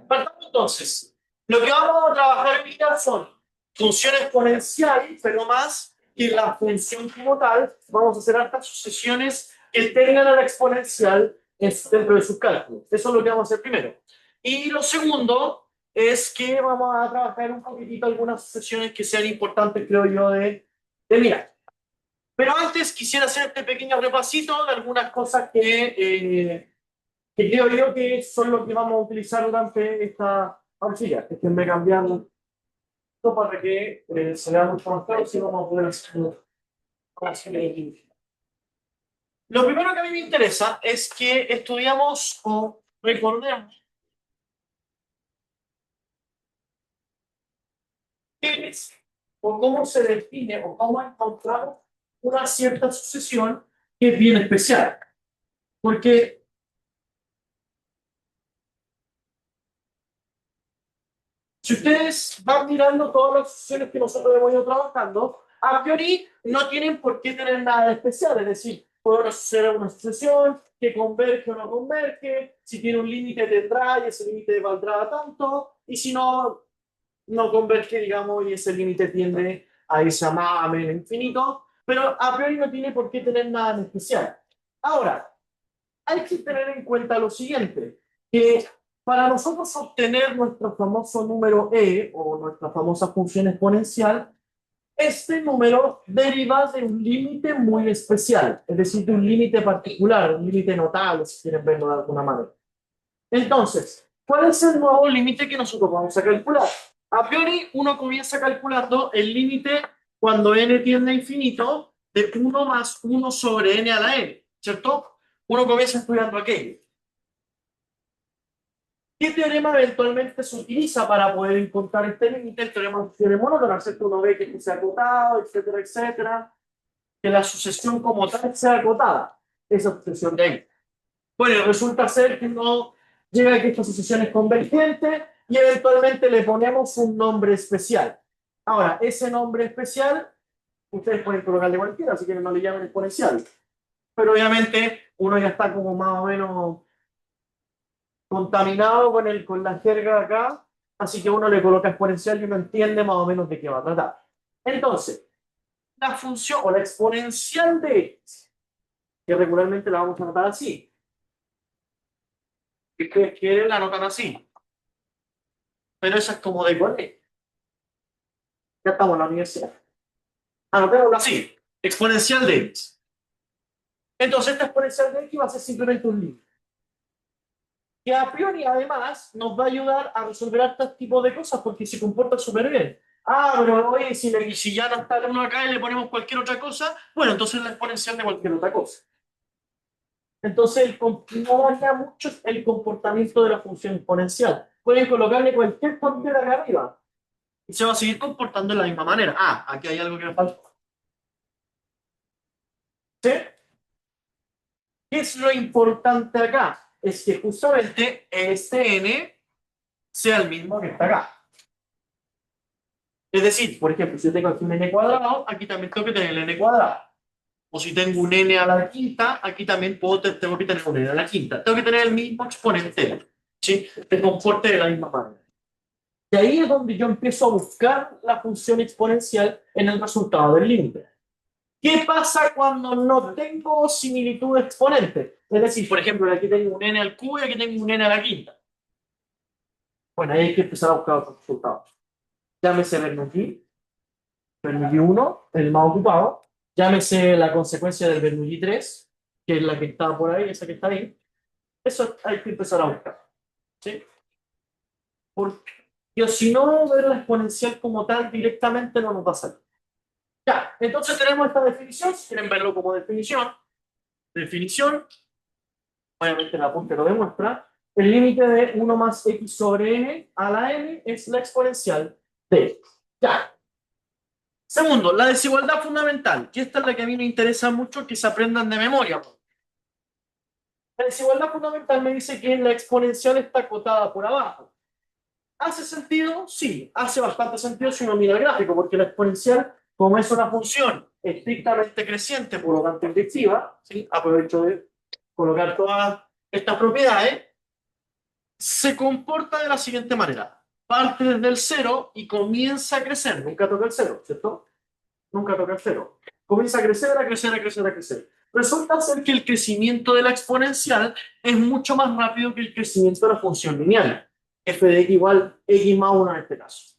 Partamos entonces. Lo que vamos a trabajar hoy día son función exponencial, pero más que la función como tal, vamos a hacer hartas sucesiones que tengan a la exponencial dentro de sus cálculos. Eso es lo que vamos a hacer primero. Y lo segundo es que vamos a trabajar un poquitito algunas sucesiones que sean importantes, creo yo, de mirar. Pero antes quisiera hacer este pequeño repasito de algunas cosas que creo yo que son lo que vamos a utilizar durante esta auxiliar. Déjenme cambiarlo para que se vea mucho más claro si vamos a poder hacerlo. Lo primero que a mí me interesa es que estudiamos o recordemos qué es o cómo se define o cómo encontramos una cierta sucesión que es bien especial. Porque si ustedes van mirando todas las sucesiones que nosotros hemos ido trabajando, a priori no tienen por qué tener nada de especial. Es decir, puede ser una sucesión que converge o no converge, si tiene un límite tendrá y ese límite valdrá a tanto, y si no, no converge, digamos, y ese límite tiende a irse a más, a menos infinito, pero a priori no tiene por qué tener nada en especial. Ahora, hay que tener en cuenta lo siguiente, que para nosotros obtener nuestro famoso número e o nuestra famosa función exponencial, este número deriva de un límite muy especial, es decir, de un límite particular, un límite notable, si quieren verlo de alguna manera. Entonces, ¿cuál es el nuevo límite que nosotros vamos a calcular? A priori, uno comienza calculando el límite cuando n tiende a infinito de 1 más 1 sobre n a la n, ¿cierto? Uno comienza estudiando aquello. ¿Qué teorema eventualmente se utiliza para poder encontrar este límite? El teorema de monótono, ¿cierto? Uno ve que sea acotado, etcétera, etcétera. Que la sucesión como tal sea acotada. Esa sucesión de ahí. Bueno, resulta ser que uno llega a que esta sucesión es convergente y eventualmente le ponemos un nombre especial. Ahora, ese nombre especial, ustedes pueden colocarle cualquiera, así que no le llamen exponencial. Pero obviamente uno ya está como más o menos contaminado con la jerga acá, así que uno le coloca exponencial y uno entiende más o menos de qué va a tratar. Entonces, la función o la exponencial de x, que regularmente la vamos a anotar así, que ustedes quieren la anotan así, pero esa es como de colegio. Ya estamos en la universidad. Anotémoslo así, exponencial de x. Entonces, esta exponencial de x va a ser simplemente un límite. Que a priori además nos va a ayudar a resolver este tipo de cosas porque se comporta súper bien. Ah, pero oye, si ya no está el 1 acá y le ponemos cualquier otra cosa, bueno, entonces la exponencial de cualquier otra cosa. Entonces no varía mucho el comportamiento de la función exponencial. Pueden colocarle cualquier cuantía acá arriba y se va a seguir comportando de la misma manera. Ah, aquí hay algo que me falta. ¿Sí? ¿Qué es lo importante acá? Es que justamente este n sea el mismo que está acá. Es decir, por ejemplo, si yo tengo aquí un n cuadrado, aquí también tengo que tener el n cuadrado. O si tengo un n a la quinta, aquí también tengo que tener un n a la quinta. Tengo que tener el mismo exponente, ¿sí? Que comporte de la misma manera. Y ahí es donde yo empiezo a buscar la función exponencial en el resultado del límite. ¿Qué pasa cuando no tengo similitud de exponente? Es decir, por ejemplo, aquí tengo un n al cubo y aquí tengo un n a la quinta. Bueno, ahí hay que empezar a buscar otros resultados. Llámese Bernoulli, Bernoulli 1, el más ocupado. Llámese la consecuencia del Bernoulli 3, que es la que está por ahí, esa que está ahí. Eso hay que empezar a buscar. ¿Sí? Porque si no, ver la exponencial como tal directamente no nos va a salir. Ya, entonces tenemos esta definición, si quieren verlo como definición. Definición, obviamente el apunte lo demuestra. El límite de 1 más x sobre n a la n es la exponencial de x. Ya. Segundo, la desigualdad fundamental. Y esta es la que a mí me interesa mucho que se aprendan de memoria. La desigualdad fundamental me dice que la exponencial está acotada por abajo. ¿Hace sentido? Sí, hace bastante sentido si uno mira el gráfico, porque la exponencial, como es una función estrictamente creciente, por lo tanto inyectiva, ¿sí? Aprovecho de colocar todas estas propiedades, se comporta de la siguiente manera. Parte desde el cero y comienza a crecer. Nunca toca el cero, ¿cierto? Nunca toca el cero. Comienza a crecer, a crecer, a crecer, a crecer. Resulta ser que el crecimiento de la exponencial es mucho más rápido que el crecimiento de la función lineal. F de x igual x más 1 en este caso.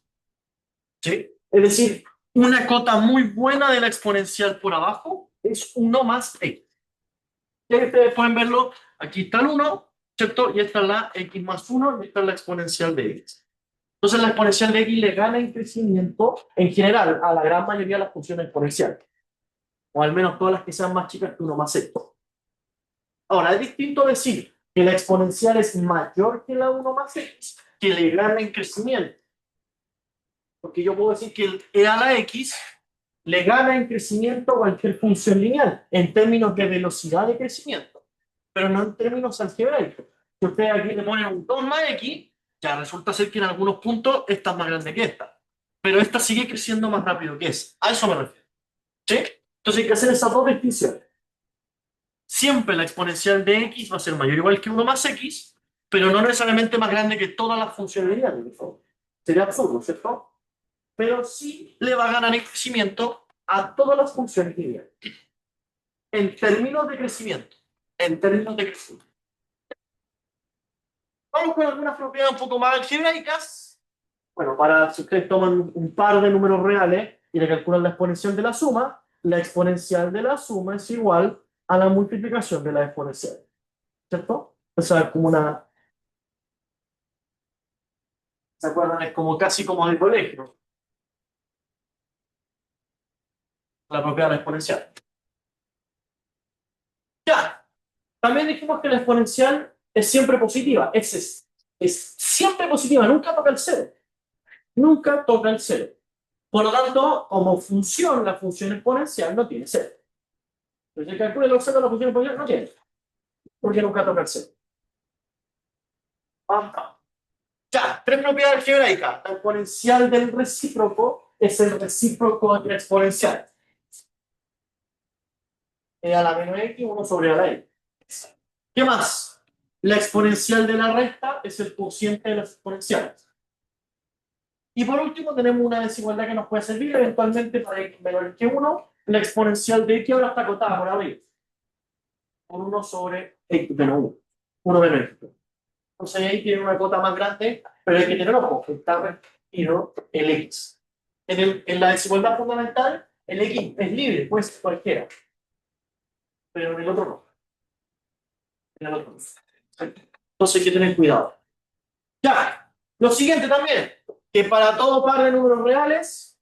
¿Sí? Es decir, una cota muy buena de la exponencial por abajo es 1 más x. Y ahí ustedes pueden verlo. Aquí está el 1, ¿cierto? Y esta es la x más 1 y esta es la exponencial de x. Entonces la exponencial de x le gana en crecimiento en general a la gran mayoría de las funciones exponenciales. O al menos todas las que sean más chicas que 1 más x. Ahora, es distinto decir que la exponencial es mayor que la 1 más x, que le gana en crecimiento. Porque yo puedo decir que el e a la x le gana en crecimiento a cualquier función lineal, en términos de velocidad de crecimiento, pero no en términos algebraicos. Si ustedes aquí le ponen un 2 más x, ya resulta ser que en algunos puntos esta es más grande que esta, pero esta sigue creciendo más rápido que esa. A eso me refiero. ¿Sí? Entonces hay que hacer esas dos distinciones. Siempre la exponencial de x va a ser mayor o igual que 1 más x, pero no necesariamente más grande que todas las funciones lineales. Sería absurdo, ¿cierto? Pero sí le va a ganar en crecimiento a todas las funciones lineales. En términos de crecimiento. En términos de crecimiento. Vamos con algunas propiedades un poco más algebraicas. Bueno, para si ustedes toman un par de números reales y le calculan la exponencial de la exponencial de la suma es igual a la multiplicación de la exponencial. ¿Cierto? O sea, como una... ¿Se acuerdan? Es como casi como del colegio. La propiedad de la exponencial. Ya. También dijimos que la exponencial es siempre positiva. Es siempre positiva, nunca toca el cero. Nunca toca el cero. Por lo tanto, como función, la función exponencial no tiene cero. Entonces, el cálculo de los ceros de la función exponencial no tiene, porque nunca toca el cero. Pam, pam. Ya, tres propiedades algebraicas. La exponencial del recíproco es el recíproco de la exponencial. E a la menos x, 1 sobre a la x. ¿Qué más? La exponencial de la resta es el cociente de las exponenciales. Y por último, tenemos una desigualdad que nos puede servir eventualmente para x menor que 1. La exponencial de x ahora está acotada por arriba. Por 1 sobre x menos 1. 1 menos x. Entonces ahí tiene una cota más grande, pero hay que tener ojo, que está restringido el x. En la desigualdad fundamental, el x es libre, puede ser cualquiera. Pero en el otro no. En el otro no. Entonces hay que tener cuidado. Ya, lo siguiente también, que para todo par de números reales,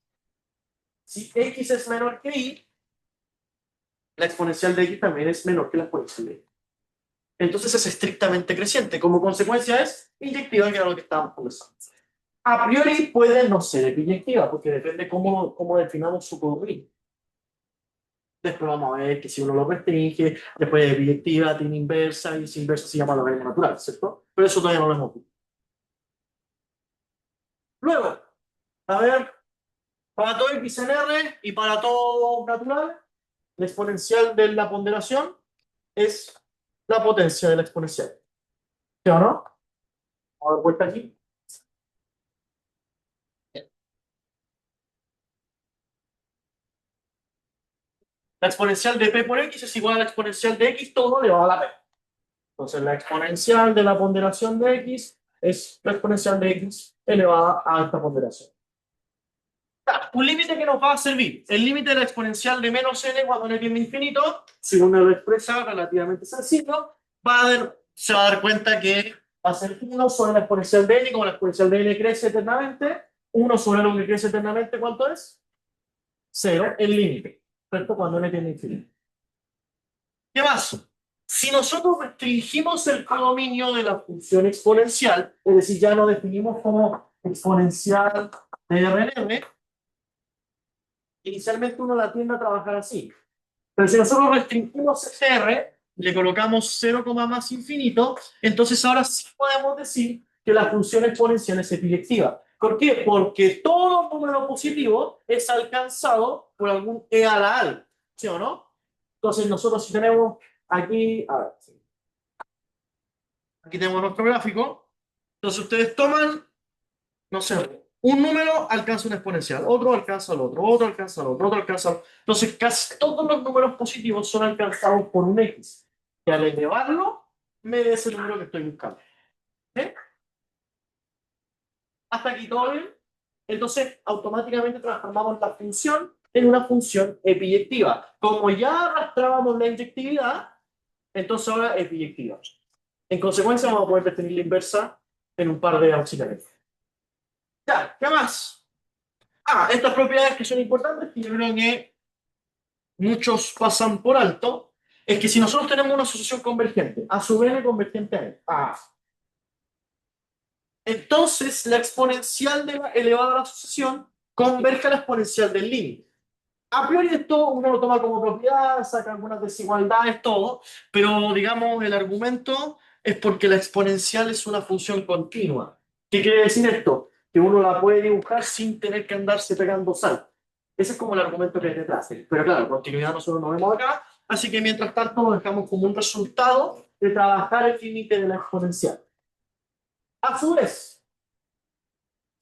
si x es menor que y, la exponencial de x también es menor que la exponencial de y. Entonces es estrictamente creciente. Como consecuencia es inyectiva, que era lo que estábamos conversando. A priori puede no ser biyectiva, porque depende cómo definamos su codorrín. Después vamos a ver que si uno lo restringe, después de biyectiva, tiene inversa, y esa inversa se llama logaritmo natural, ¿cierto? Pero eso todavía no lo hemos visto. Luego, a ver, para todo x en R y para todo natural, la exponencial de la ponderación es la potencia de la exponencial. ¿Sí o no? Vamos a dar vuelta aquí. La exponencial de p por x es igual a la exponencial de x todo elevado a la p. Entonces, la exponencial de la ponderación de x es la exponencial de x elevada a esta ponderación. Un límite que nos va a servir. El límite de la exponencial de menos n cuando n tiende a infinito, si uno lo expresa relativamente sencillo, se va a dar cuenta que va a ser 1 sobre la exponencial de n, como la exponencial de n crece eternamente, 1 sobre lo que crece eternamente, ¿cuánto es? 0, el límite, ¿cierto? Cuando n tiende a infinito. ¿Qué más? Si nosotros restringimos el codominio de la función exponencial, es decir, ya lo definimos como exponencial de RN, inicialmente uno la tiende a trabajar así. Pero si nosotros restringimos ese R, le colocamos 0, más infinito, entonces ahora sí podemos decir que la función exponencial es biyectiva. ¿Por qué? Porque todo número positivo es alcanzado por algún e a la algo, ¿sí o no? Entonces nosotros si tenemos aquí, a ver, aquí tenemos nuestro gráfico, Entonces ustedes toman, no sé, un número alcanza un exponencial, otro alcanza al otro, otro alcanza al otro, otro alcanza al otro. Entonces casi todos los números positivos son alcanzados por un X. Y al elevarlo, me da ese número que estoy buscando. ¿Eh? Hasta aquí todo bien. Entonces, automáticamente transformamos la función en una función epiyectiva. Como ya arrastrábamos la inyectividad, entonces ahora es biyectiva. En consecuencia, vamos a poder definir la inversa en un par de auxiliares. Ya, ¿qué más? Ah, estas propiedades que son importantes, que yo creo que muchos pasan por alto, es que si nosotros tenemos una asociación convergente, a su vez convergente a N, entonces la exponencial de la elevada a la asociación converge a la exponencial del límite. A priori esto uno lo toma como propiedad, saca algunas desigualdades, todo, pero digamos el argumento es porque la exponencial es una función continua. ¿Qué quiere decir esto? Que uno la puede dibujar sin tener que andarse pegando saltos. Ese es como el argumento que hay detrás. Pero claro, continuidad nosotros no vemos acá, así que mientras tanto lo dejamos como un resultado de trabajar el límite de la exponencial. A su vez,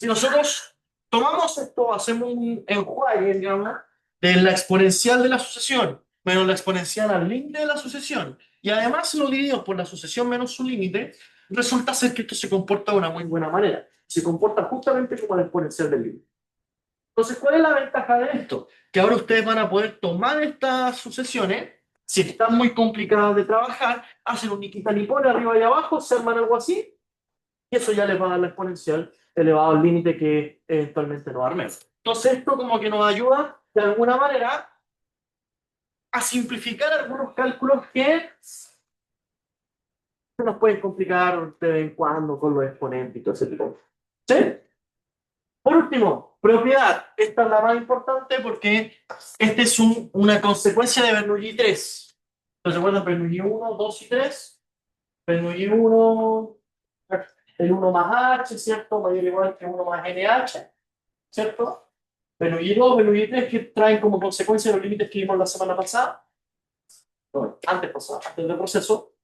si nosotros tomamos esto, hacemos un enjuague, digamos, de la exponencial de la sucesión menos la exponencial al límite de la sucesión, y además lo dividimos por la sucesión menos su límite, resulta ser que esto se comporta de una muy buena manera. Se comporta justamente como la exponencial del límite. Entonces, ¿cuál es la ventaja de esto? Que ahora ustedes van a poder tomar estas sucesiones, si están muy complicadas de trabajar, hacen un niquita ni pone arriba y abajo, se arman algo así, y eso ya les va a dar la exponencial elevado al límite que eventualmente nos armemos. Entonces esto como que nos ayuda de alguna manera a simplificar algunos cálculos que se nos pueden complicar de vez en cuando con los exponentes y todo ese tipo de cosas. ¿Sí? Por último, propiedad. Esta es la más importante porque esta es una consecuencia de Bernoulli 3. ¿Se acuerdan? Bernoulli 1, 2 y 3. Bernoulli 1, el uno más h, ¿cierto? Mayor o igual que uno más nh. ¿Cierto? Bernoulli 2, Bernoulli 3 que traen como consecuencia los límites que vimos la semana pasada, no, antes pasada, antes del proceso.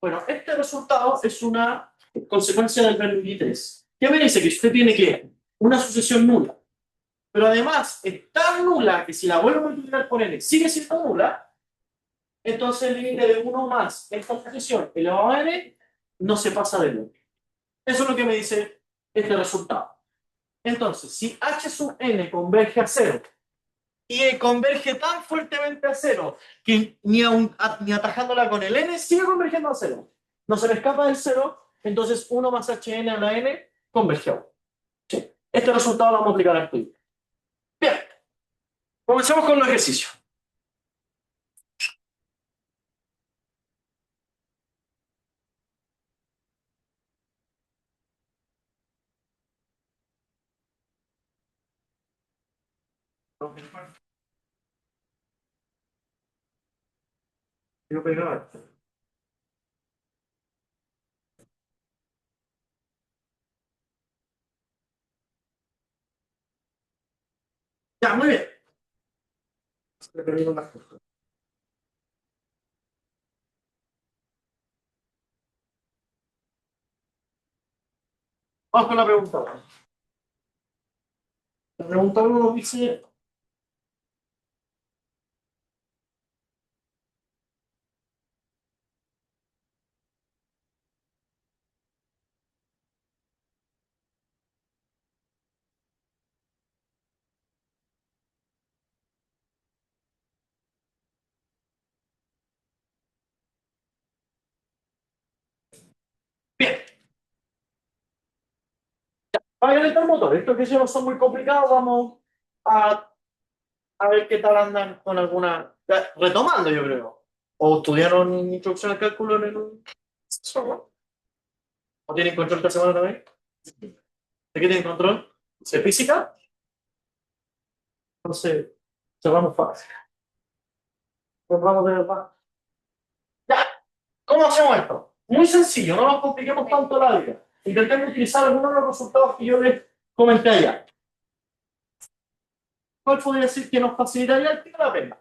Bueno, este resultado es una consecuencia del Bernoulli 3. ¿Qué me dice? Que usted tiene que una sucesión nula, pero además es tan nula que si la vuelvo a multiplicar por n sigue siendo nula, entonces el límite de 1 más esta sucesión elevado a n no se pasa de 1. Eso es lo que me dice este resultado. Entonces, si h sub n converge a 0 y converge tan fuertemente a 0 que ni atajándola con el n sigue convergiendo a 0. No se le escapa del 0, entonces 1 más hn a la n converge a 1. Sí. Este resultado lo vamos a aplicar al estudio. Bien, comencemos con los ejercicios. Ya, muy bien. Vamos con la pregunta. La pregunta 1 nos dice, bien, para calentar el motor. Estos ejercicios no son muy complicados, vamos a, a ver qué tal andan con alguna... Retomando, yo creo. ¿O estudiaron introducción al cálculo en el software? ¿O tienen control esta semana también? ¿De qué tienen control? ¿De física? Entonces, cerramos fácil. Cerramos de verdad. Ya, ¿cómo hacemos esto? Muy sencillo, no nos compliquemos tanto la vida. Intentemos utilizar algunos de los resultados que yo les comenté allá. ¿Cuál podría decir que nos facilitaría el tiro de la pena?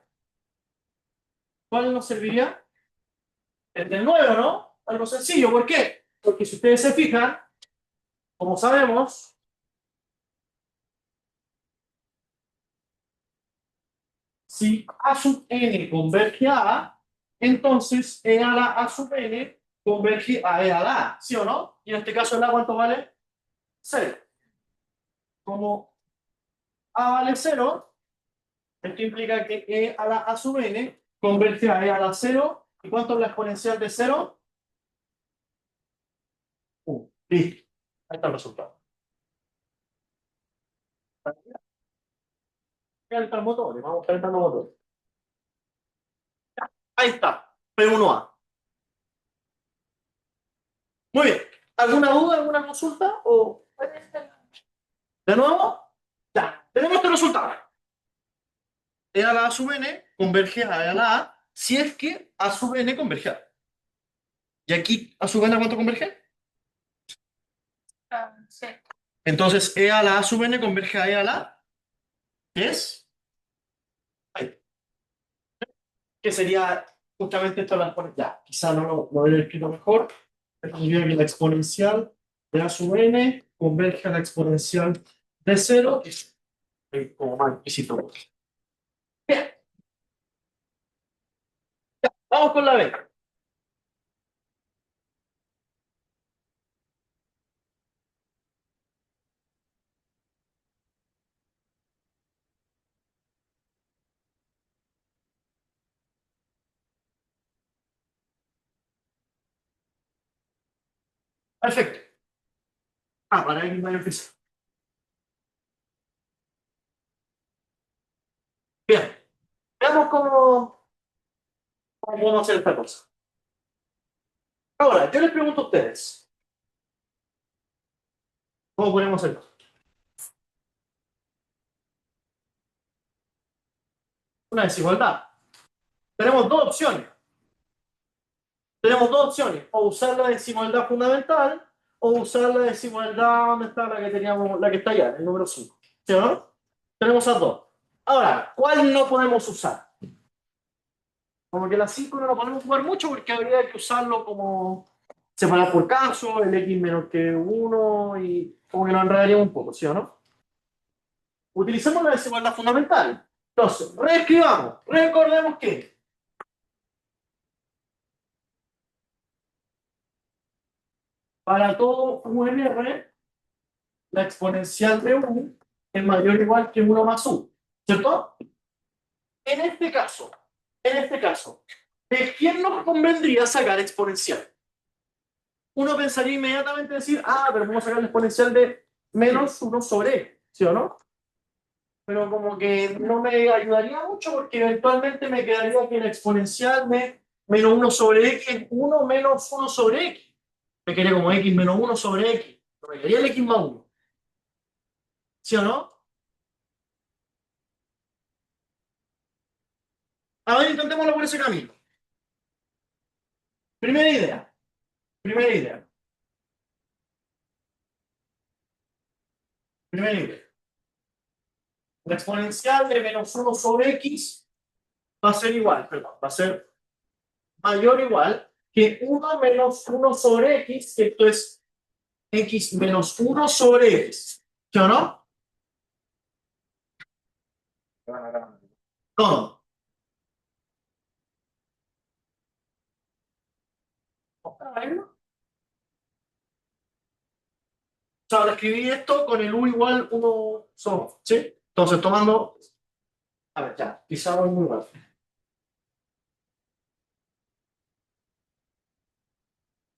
¿Cuál nos serviría? El del 9, ¿no? Algo sencillo, ¿por qué? Porque si ustedes se fijan, como sabemos, si A sub n converge a A, entonces E a la A sub n converge a E a la A, ¿sí o no? Y en este caso el A, ¿cuánto vale? 0. Como A vale 0, esto implica que E a la A sub n converge a E a la 0. ¿Y cuánto es la exponencial de 0? 1. Listo. Ahí está el resultado. Calentar motores, vamos calentando motores. Ahí está, P1A. Muy bien. ¿Alguna duda, alguna consulta? ¿O de nuevo? Ya, tenemos este resultado. E a la A sub n converge a E a la A si es que A sub n converge a. ¿Y aquí A sub n cuánto converge? Sí. Entonces E a la A sub n converge a E a la A, ¿qué es? Ahí. Que sería justamente esto la ya, quizá no lo he escrito mejor, pero significa que la exponencial de A sub n converge a la exponencial de 0, es como más exquisito. Bien, vamos con la B. Perfecto. Ah, para X mayor que cero. Bien, veamos cómo podemos hacer esta cosa. Ahora, yo les pregunto a ustedes, ¿cómo podemos hacerlo? Una desigualdad. Tenemos dos opciones. Tenemos dos opciones. O usar la desigualdad fundamental o usar la desigualdad, ¿dónde está la que teníamos, la que está allá, el número 5? ¿Sí o no? Tenemos esas dos. Ahora, ¿cuál no podemos usar? Como que la 5 no la podemos jugar mucho porque habría que usarlo como separar por caso, el x menos que uno y como que lo enredaría un poco, ¿sí o no? Utilicemos la desigualdad fundamental. Entonces, reescribamos. Recordemos que para todo UNR, la exponencial de u es mayor o igual que 1 más u, ¿cierto? En este caso, ¿de quién nos convendría sacar exponencial? Uno pensaría inmediatamente decir, ah, pero vamos a sacar la exponencial de menos 1 sobre e, ¿sí o no? Pero como que no me ayudaría mucho porque eventualmente me quedaría que la exponencial de menos 1 sobre x es 1 menos 1 sobre x. Me quedaría como x menos 1 sobre x. No me quedaría el x más 1. ¿Sí o no? A ver, intentémoslo por ese camino. Primera idea. Primera idea. Primera idea. La exponencial de menos 1 sobre x va a ser igual, perdón, va a ser mayor o igual que 1 menos 1 sobre x, que esto es x menos 1 sobre x. ¿Sí o no? Todo. O sea, ahora escribí esto con el u igual 1 sobre, ¿sí? Entonces, tomando, a ver, ya, quizá voy muy rápido.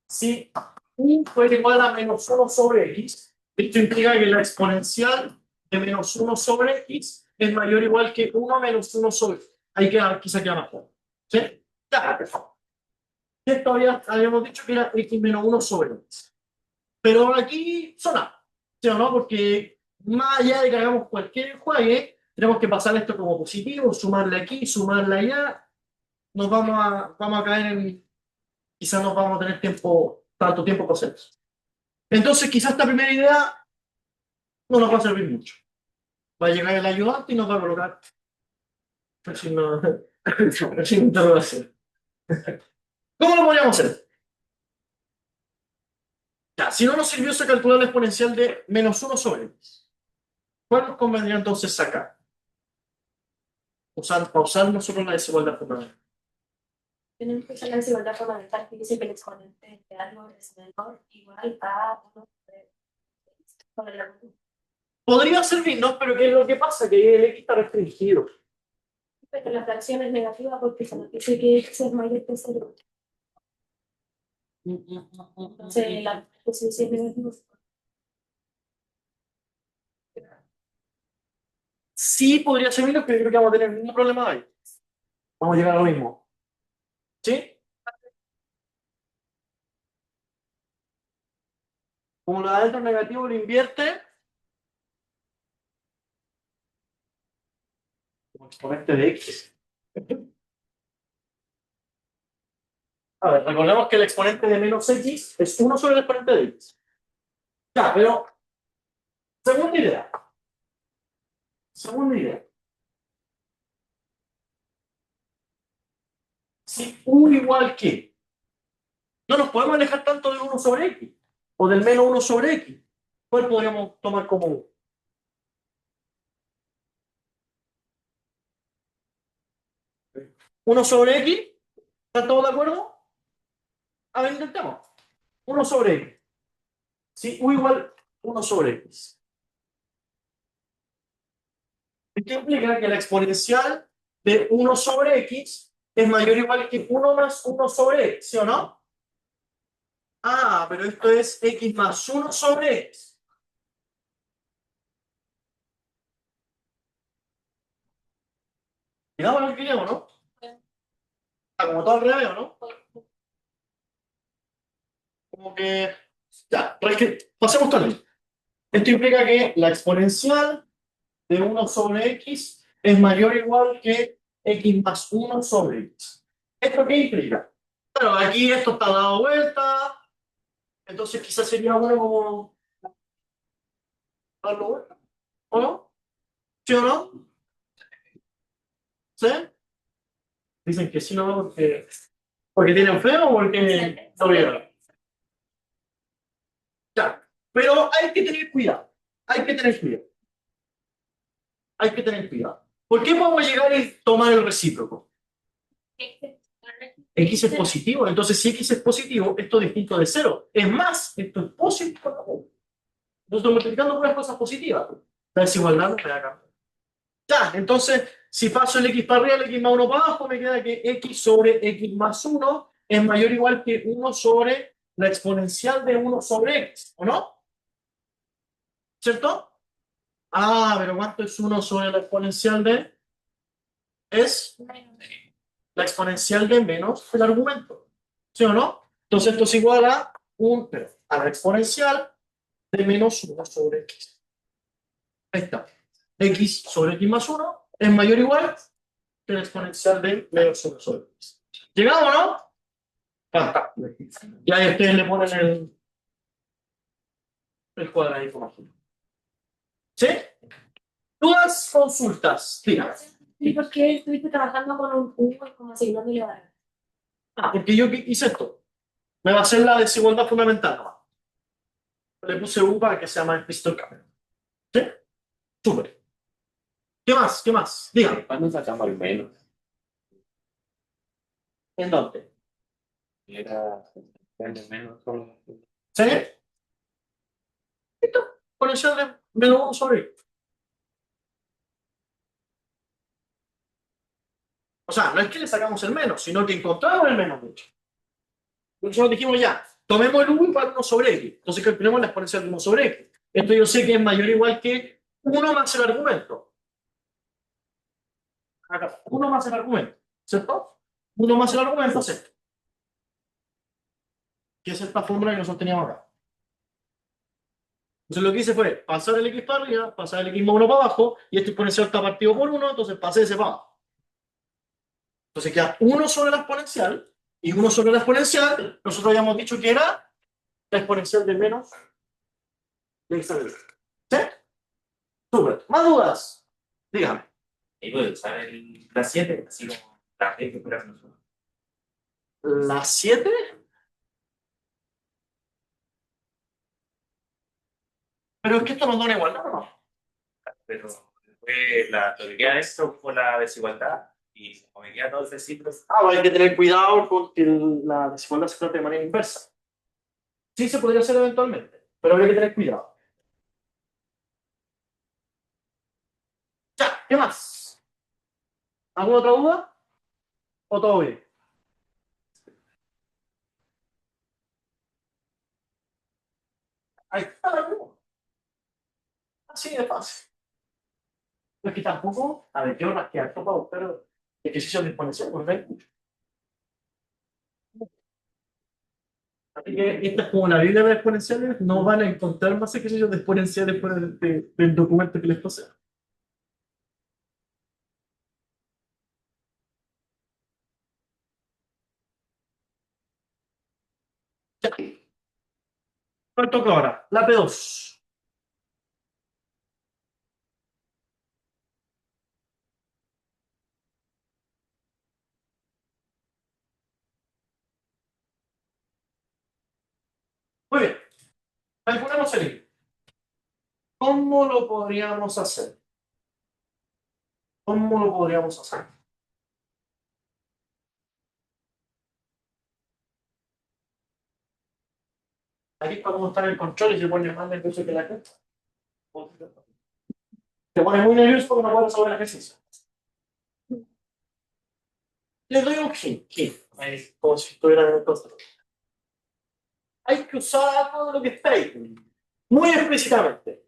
Si u fuera igual a menos 1 sobre x, esto implica que la exponencial de menos 1 sobre x es mayor o igual que 1 menos 1 sobre x. Ahí queda, quizá queda más claro. ¿Sí? Ya, perfecto. Esto habíamos dicho que era x menos 1 sobre x. Pero aquí suena, ¿sí o no? Porque más allá de que hagamos cualquier enjuague, tenemos que pasar esto como positivo, sumarle aquí, sumarle allá. Vamos a caer en, quizás nos vamos a tener tanto tiempo para hacer eso. Entonces, quizás esta primera idea no nos va a servir mucho. Va a llegar el ayudante y nos va a colocar sin, sin interrogación. ¿Cómo lo podríamos hacer? Ya, si no nos sirvió esa calcular la exponencial de menos 1 sobre x, ¿cuál nos convendría entonces sacar? Pausar nosotros la desigualdad fundamental. Tenemos que usar la desigualdad fundamental que dice que el exponente de algo es menor igual a 1 sobre la multitud. Podría servirnos, pero ¿qué es lo que pasa? Que el x está restringido. Pero la fracción es negativa porque se nos dice que x es mayor que 0. Entonces la posición es negativa. Sí, podría servirnos, pero yo creo que vamos a tener el mismo problema ahí. Vamos a llegar a lo mismo. ¿Sí? Como lo de adentro es negativo, lo invierte. Como exponente de x. A ver, recordemos que el exponente de menos x es 1 sobre el exponente de x. Ya, pero segunda idea. Segunda idea. Si u igual que, no nos podemos alejar tanto del 1 sobre x o del menos 1 sobre x. ¿Cuál podríamos tomar como u? 1 sobre x. ¿Están todos de acuerdo? A ver, intentemos. 1 sobre x. Si u igual 1 sobre x. Esto implica que la exponencial de 1 sobre x es mayor o igual que 1 más 1 sobre x, ¿sí o no? Ah, pero esto es x más 1 sobre x. Digamos lo que queremos, ¿no? Ah, como todo al revés, ¿no? Como que... Ya, pero es que pasemos también. Esto implica que la exponencial de 1 sobre x es mayor o igual que x más 1 sobre x. ¿Esto qué implica? Claro, aquí esto está dado vuelta, entonces quizás sería bueno como darlo vuelta, ¿o no? ¿Sí o no? ¿Sí? Dicen que sí, no, porque tienen feo o porque no vieron. Ya, pero hay que tener cuidado, hay que tener cuidado, hay que tener cuidado. ¿Por qué podemos llegar y tomar el recíproco? X es positivo, entonces si X es positivo, esto es distinto de cero. Es más, esto es positivo. Entonces estoy multiplicando por las cosas positivas. La desigualdad no me da acá. Ya, entonces, si paso el X para arriba, el X más 1 para abajo, me queda que X sobre X más 1 es mayor o igual que 1 sobre la exponencial de 1 sobre X, ¿o no? ¿Cierto? Ah, pero ¿cuánto es 1 sobre la exponencial de? Es la exponencial de menos el argumento. ¿Sí o no? Entonces esto es igual a la exponencial de menos 1 sobre x. Ahí está. X sobre x más 1 es mayor o igual que la exponencial de menos 1 sobre x. ¿Llegado o no? Fantástico. Y ahí ustedes le ponen el cuadradito más. ¿Sí? ¿Dudas? Consultas. Diga. ¿Y por qué estuviste trabajando con un U como asignándole valor? Ah, porque yo hice esto. Me va a hacer la desigualdad fundamental. Le puse U para que sea más explícito el cambio. ¿Sí? Súper. ¿Qué más? ¿Qué más? Diga. ¿Cuándo sacamos el menos? ¿En dónde? Era el menos solo. ¿Sí? Esto, exponencial de menos 1 sobre x. O sea, no es que le sacamos el menos, sino que encontramos el menos, de hecho. Nosotros dijimos ya, tomemos el 1 para 1 sobre x. Entonces calculemos la exponencial de 1 sobre x. Esto yo sé que es mayor o igual que 1 más el argumento. Acá, 1 más el argumento, ¿cierto? 1 más el argumento es esto. Que es esta fórmula que nosotros teníamos acá. Entonces lo que hice fue pasar el x para arriba, pasar el x más 1 para abajo, y este exponencial está partido por 1, entonces pasé ese para abajo. Entonces queda 1 sobre la exponencial, y 1 sobre la exponencial, nosotros habíamos dicho que era la exponencial de menos de x al menos. ¿Sí? Súper. ¿Más dudas? Dígame. Y puede usar la 7, así como la F, pero no. ¿La 7? Pero es que esto nos da una igualdad, ¿no? Pero después lo que queda de esto fue la desigualdad y como me queda todo el decirlo, Hay que tener cuidado con que la desigualdad se trate de manera inversa. Sí se podría hacer eventualmente, pero habría que tener cuidado. Ya, ¿qué más? ¿Alguna otra duda? ¿O todo bien? Ahí está la duda. Así de fácil. No es que tampoco, a ver, yo más que harto para buscar ejercicios de exponencial, porque hay mucho. Así que esta es como la Biblia de exponenciales, no van a encontrar más ejercicios de exponenciales fuera del documento que les pasé. Ya. ¿Cuál toca ahora? La P2. Muy bien. Calculamos el I. ¿Cómo lo podríamos hacer? ¿Cómo lo podríamos hacer? Aquí cuando está en el control y se pone más nervioso que la gente. Se pone muy nervioso porque no puede resolver el ejercicio. Le doy un hint. Ahí, como si estuviera en el control. Hay que usar algo de lo que está ahí. Muy explícitamente.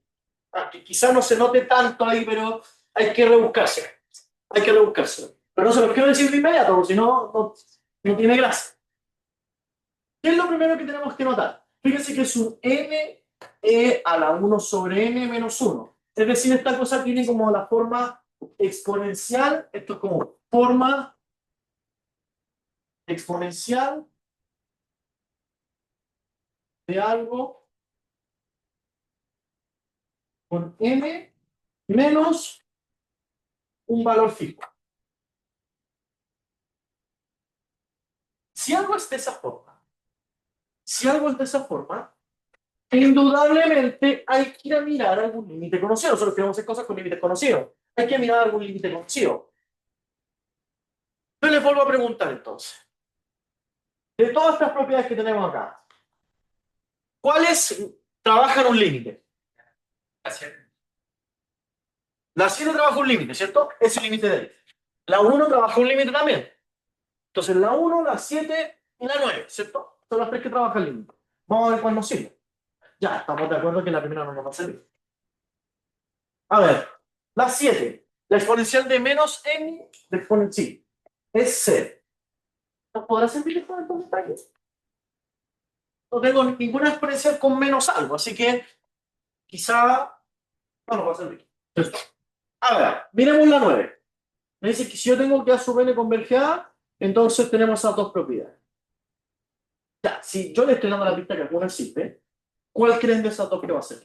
Que quizás no se note tanto ahí, pero hay que rebuscarse. Hay que rebuscarse. Pero no se los quiero decir de inmediato, porque si no, no tiene gracia. ¿Qué es lo primero que tenemos que notar? Fíjense que es un n a la 1 sobre n menos 1. Es decir, esta cosa tiene como la forma exponencial. Esto es como forma exponencial de algo con n menos un valor fijo. Si algo es de esa forma, si algo es de esa forma, indudablemente hay que ir a mirar algún límite conocido. Nosotros queremos hacer cosas con límites conocidos. Hay que mirar algún límite conocido. Yo les vuelvo a preguntar entonces. De todas estas propiedades que tenemos acá, ¿cuáles trabajan un límite? así La 7 trabaja un límite, ¿cierto? Es el límite de ahí. La 1 trabaja un límite también. Entonces la 1, la 7 y la 9, ¿cierto? Son las tres que trabajan el límite. Vamos a ver cuál nos sirve. Ya, estamos de acuerdo que la primera no nos va a servir. A ver, la 7. La exponencial de menos n de exponencial es 0. ¿Nos podrá servir esto en detalles? No tengo ninguna exponencial con menos algo, así que quizá no nos va a servir. A ver, miremos la 9. Me dice que si yo tengo que A sub n converge a A, entonces tenemos esas dos propiedades. Ya, si yo le estoy dando la pista que alguna existe, ¿cuál creen de esas dos que va a ser?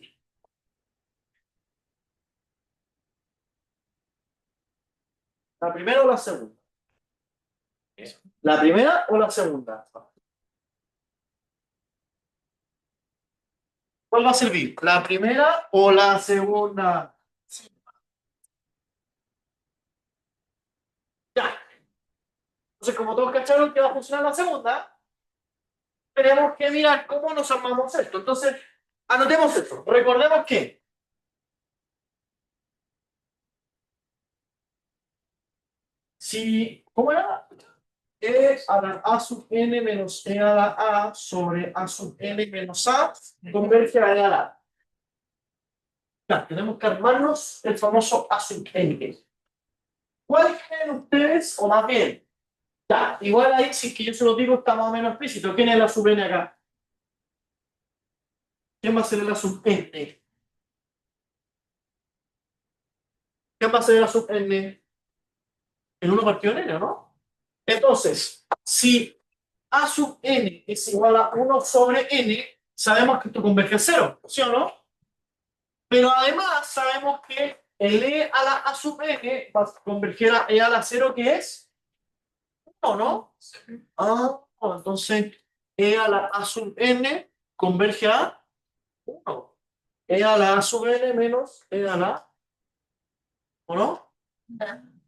¿La primera o la segunda? ¿La primera o la segunda? ¿Cuál va a servir? ¿La primera o la segunda? Ya. Entonces, como todos cacharon que va a funcionar la segunda, tenemos que mirar cómo nos armamos esto. Entonces, anotemos esto. Recordemos que si, ¿cómo era? E a la A sub n menos E a la A sobre A sub n menos A converge a E a la A. Ya, tenemos que armarnos el famoso A sub n. ¿Cuál creen ustedes? O más bien, ya, igual ahí, si es que yo se lo digo, está más o menos explícito. ¿Quién es la sub n acá? ¿Quién va a ser la sub n? ¿Quién va a ser la sub n? El 1 partido en n, ¿no? Entonces, si A sub n es igual a 1 sobre n, sabemos que esto converge a 0, ¿sí o no? Pero además sabemos que el e a la A sub n va a converger a e a la 0, que es 1, ¿no? Entonces e a la A sub n converge a 1. e a la a sub n menos e a la, ¿o no?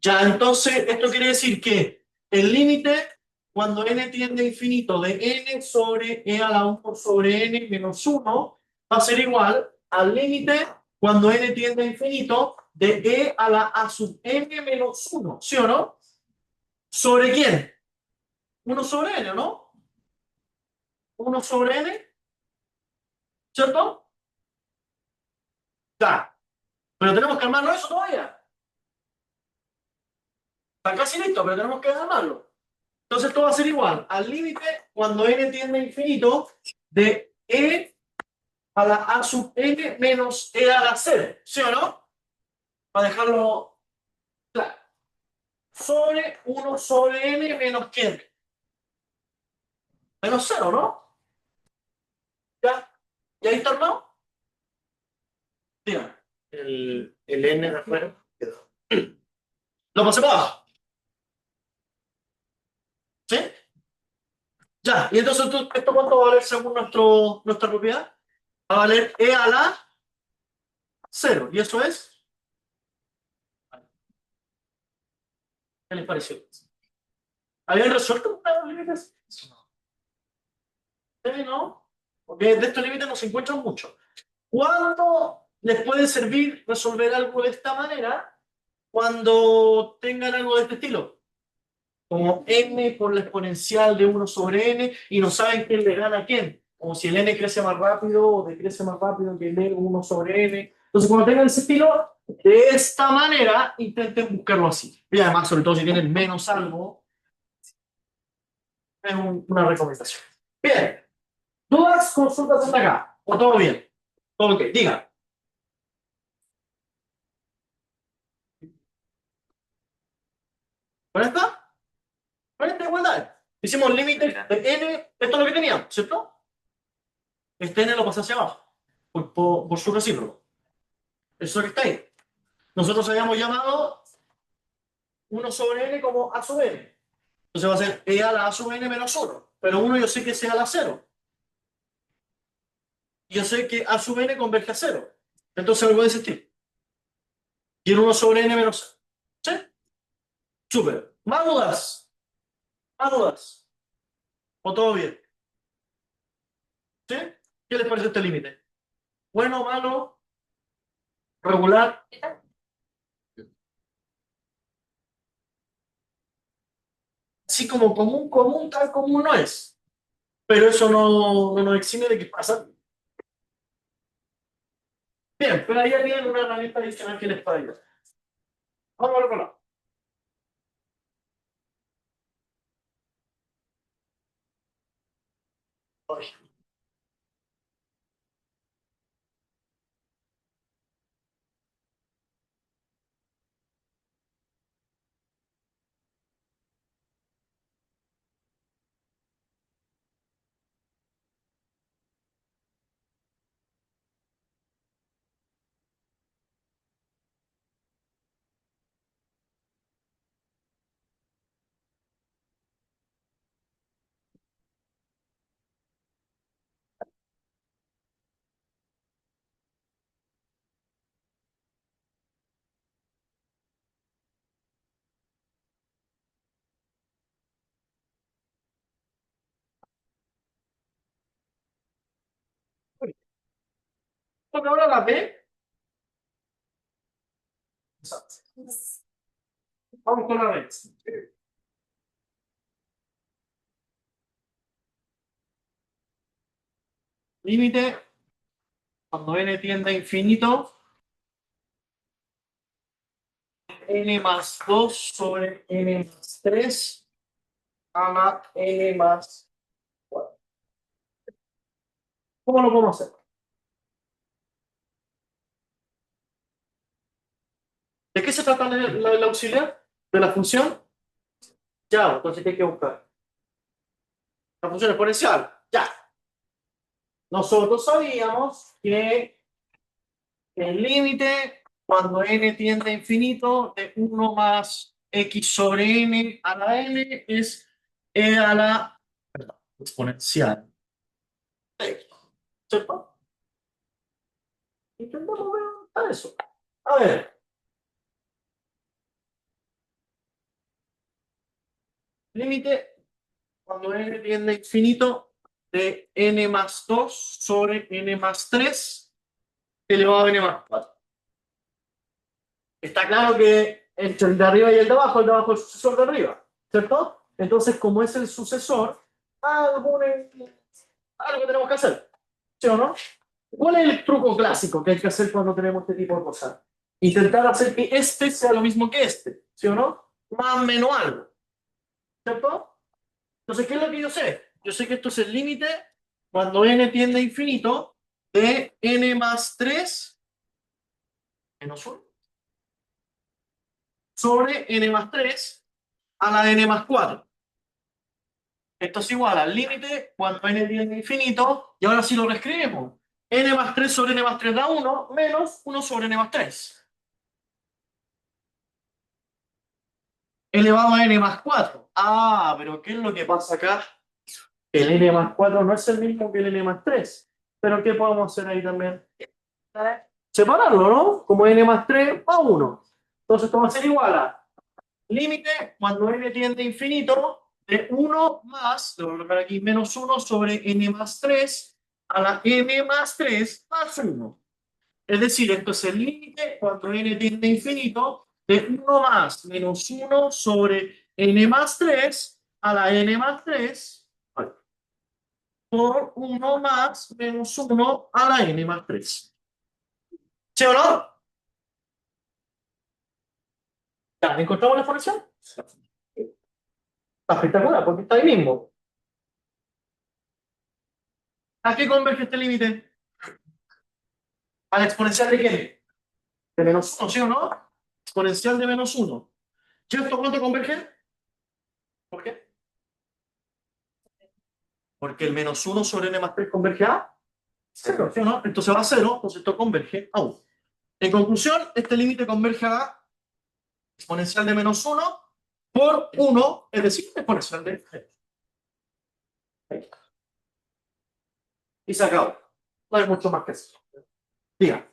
Ya, entonces, esto quiere decir que el límite, cuando n tiende a infinito de n sobre e a la 1 sobre n menos 1, va a ser igual al límite cuando n tiende a infinito de e a la a sub n menos 1, ¿sí o no? ¿Sobre quién? 1 sobre n, ¿no? 1 sobre n, ¿cierto? Ya, pero tenemos que armarlo eso todavía. Está casi listo, pero tenemos que armarlo. Entonces esto va a ser igual al límite cuando n tiende a infinito de e a la a sub n menos e a la 0, ¿sí o no? Para dejarlo claro. Sobre 1 sobre n menos quién. Menos 0, ¿no? ¿Ya? ¿Y ahí está armado? Mira, el n de afuera quedó. Lo pasé para abajo. ¿Sí? Ya, y entonces ¿esto cuánto va a valer según nuestra propiedad? Va a valer e a la 0. ¿Y eso es? ¿Qué les pareció? ¿Habían resuelto una de los límites? Sí, ¿no? Porque de estos límites no se encuentran mucho. ¿Cuándo les puede servir resolver algo de esta manera? Cuando tengan algo de este estilo. Como n por la exponencial de 1 sobre n y no saben quién le gana a quién. Como si el n crece más rápido o decrece más rápido que el n 1 sobre n. Entonces, cuando tengan ese estilo, de esta manera, intenten buscarlo así. Y además, sobre todo si tienen menos algo, es una recomendación. Bien. ¿Dudas, consultas hasta acá? ¿O todo bien? Ok, diga. ¿Con esta? ¿Con esta igualdad? Hicimos límite de n, esto es lo que teníamos, ¿cierto? Este n lo pasé hacia abajo, por su recíproco. Eso que está ahí. Nosotros habíamos llamado 1 sobre n como a sub n. Entonces va a ser e a la a sub n menos 1. Pero 1 yo sé que es e a la 0. Y yo sé que a sub n converge a 0. Entonces me puede existir. Y el 1 sobre n menos 0. ¿Sí? Súper. ¿Más dudas? ¿Más dudas? ¿O todo bien? ¿Sí? ¿Qué les parece este límite? ¿Bueno, malo, regular? Así como común, común, tal común no es. Pero eso no nos exime de que pasa. Bien, pero ahí ya tienen una herramienta adicional que les puede ayudar. Vamos a ver con la. Porque ahora la B. Exacto. Vamos con la B. Límite, cuando n tiende a infinito, n más 2 sobre n más 3 a la n más 4. ¿Cómo lo podemos hacer? ¿De qué se trata el auxiliar? ¿De la función? Ya, entonces, ¿qué hay que buscar? La función exponencial. Ya. Nosotros sabíamos que el límite, cuando n tiende a infinito, de 1 más x sobre n a la n es e a la exponencial. ¿Cierto? Intentemos ver dónde está eso. A ver. Límite cuando n tiende a infinito de n más 2 sobre n más 3 elevado a n más 4. Está claro que entre el de arriba y el de abajo es el sucesor de arriba, ¿cierto? Entonces, como es el sucesor, algo tenemos que hacer, ¿sí o no? ¿Cuál es el truco clásico que hay que hacer cuando tenemos este tipo de cosas? Intentar hacer que este sea lo mismo que este, ¿sí o no? Más o menos algo, ¿cierto? Entonces, ¿qué es lo que yo sé? Yo sé que esto es el límite cuando n tiende a infinito de n más 3 menos 1 sobre n más 3 a la de n más 4. Esto es igual al límite cuando n tiende a infinito, y ahora sí lo reescribimos. N más 3 sobre n más 3 da 1, menos 1 sobre n más 3. Elevado a n más 4. Ah, pero ¿qué es lo que pasa acá? El n más 4 no es el mismo que el n más 3. Pero ¿qué podemos hacer ahí también? Separarlo, ¿no? Como n más 3 a 1. Entonces esto va a ser igual a límite cuando n tiende a infinito de 1 más, lo voy a colocar aquí, menos 1 sobre n más 3 a la n más 3 más 1. Es decir, esto es el límite cuando n tiende a infinito de 1 más menos 1 sobre n más 3 a la n más 3 por 1 más menos 1 a la n más 3. ¿Sí o no? ¿Ya encontramos la exponencial? Está espectacular, porque está ahí mismo. ¿A qué converge este límite? ¿A la exponencial de qué? De menos 1, ¿sí o no? Exponencial de menos 1. ¿Y esto cuánto converge? ¿Por qué? Porque el menos 1 sobre n más 3 converge a 0, ¿sí o no? Entonces va a 0, entonces esto converge a 1. En conclusión, este límite converge a exponencial de menos 1 por 1, es decir, exponencial de 3. Y se acabó. No hay mucho más que eso. Diga.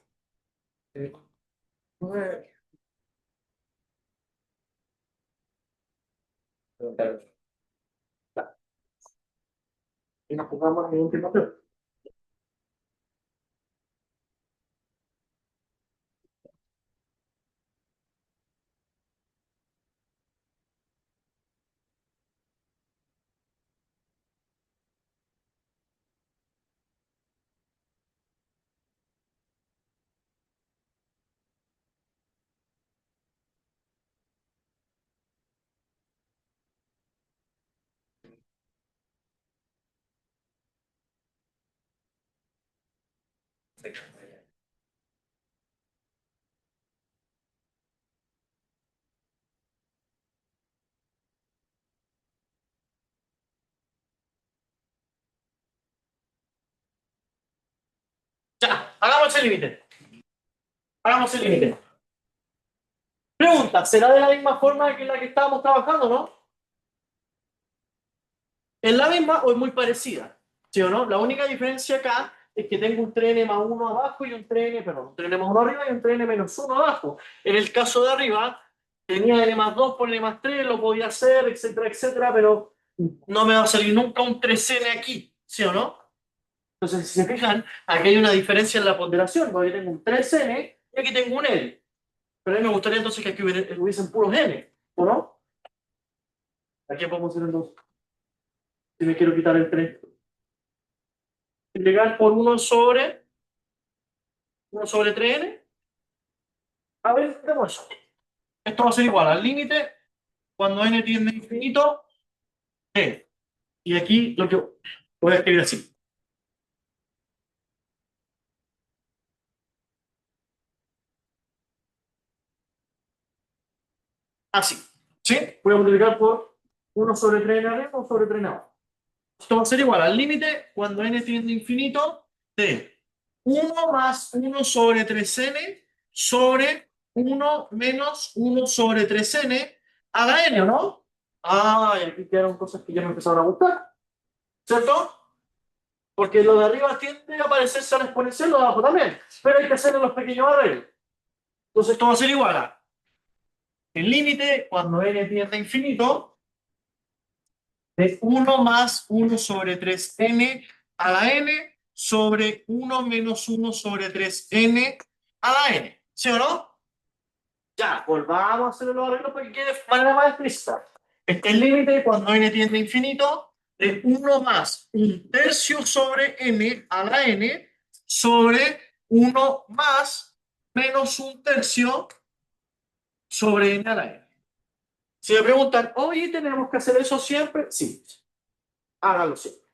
Y nos jugamos en un último turno. Ya, hagamos el límite. Hagamos el límite. Pregunta, ¿será de la misma forma que la que estábamos trabajando, no? ¿Es la misma o es muy parecida? ¿Sí o no? La única diferencia acá es que tengo un tren más 1 abajo y un tren, perdón, un tren más 1 arriba y un tren menos 1 abajo. En el caso de arriba, tenía n más 2 por n más 3, lo podía hacer, etcétera, etcétera, pero no me va a salir nunca un 3n aquí, ¿sí o no? Entonces, si se fijan, aquí hay una diferencia en la ponderación, porque tengo un 3n y aquí tengo un n. Pero a mí me gustaría entonces que aquí hubiesen puros n, ¿o no? Aquí podemos hacer entonces, si me quiero quitar el 3. Integral por 1 sobre 3n. A ver, tenemos eso. Esto va a ser igual al límite cuando n tiende a infinito, e. Y aquí lo que voy a escribir así. Así. ¿Sí? Voy a multiplicar por 1 sobre 3n arriba, 1 sobre 3n abajo. Esto va a ser igual al límite cuando n tiende a infinito de 1 más 1 sobre 3n sobre 1 menos 1 sobre 3n a la n, ¿o no? Ah, y aquí quedaron cosas que ya me empezaron a gustar, ¿cierto? porque lo de arriba tiende a parecerse a la exponencial, lo de abajo también, pero hay que hacerle los pequeños arreglos. Entonces esto va a ser igual a el límite cuando n tiende a infinito de 1 más 1 sobre 3n a la n sobre 1 menos 1 sobre 3n a la n. ¿Sí o no? Ya, volvamos a hacer los arreglos para que quede de manera más explícita. Este es el límite cuando n tiende a infinito de 1 más un tercio sobre n a la n sobre 1 más menos un tercio sobre n a la n. Si me preguntan, oye, ¿tenemos que hacer eso siempre? Sí, hágalo siempre.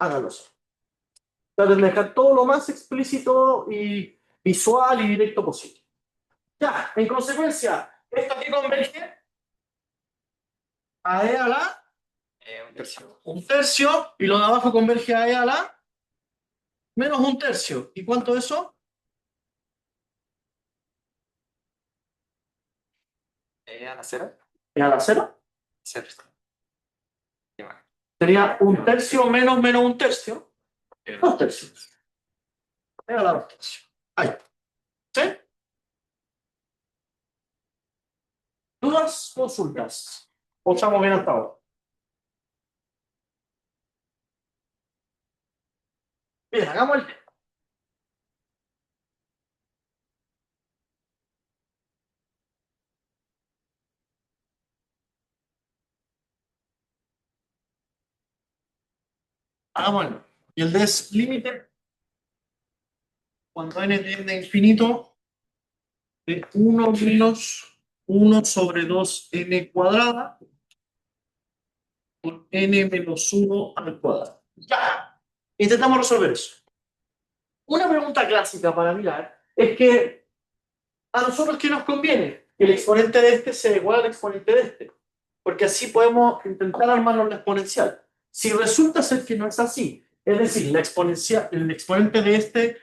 Hágalo siempre. Traten de dejar todo lo más explícito y visual y directo posible. Ya, en consecuencia, esto aquí converge a e a la un tercio y lo de abajo converge a e a la menos un tercio. ¿Y cuánto es eso? ¿A la cero? E a la cero. Cero. ¿Qué más? Sería un tercio menos menos un tercio. Dos tercios. E a la dos tercios. Ahí. ¿Sí? ¿Dudas? Consultas. ¿O estamos bien hasta ahora? Bien, hagamos el tema. Hagámoslo. Y el límite cuando n tiende a infinito de 1 menos 1 sobre 2n cuadrada por n menos 1 al cuadrado. Ya. Intentamos resolver eso. Una pregunta clásica para mirar es que a nosotros ¿qué nos conviene? Que el exponente de este sea igual al exponente de este. Porque así podemos intentar armarnos la exponencial. Si resulta ser que no es así, es decir, la exponencial, el exponente de este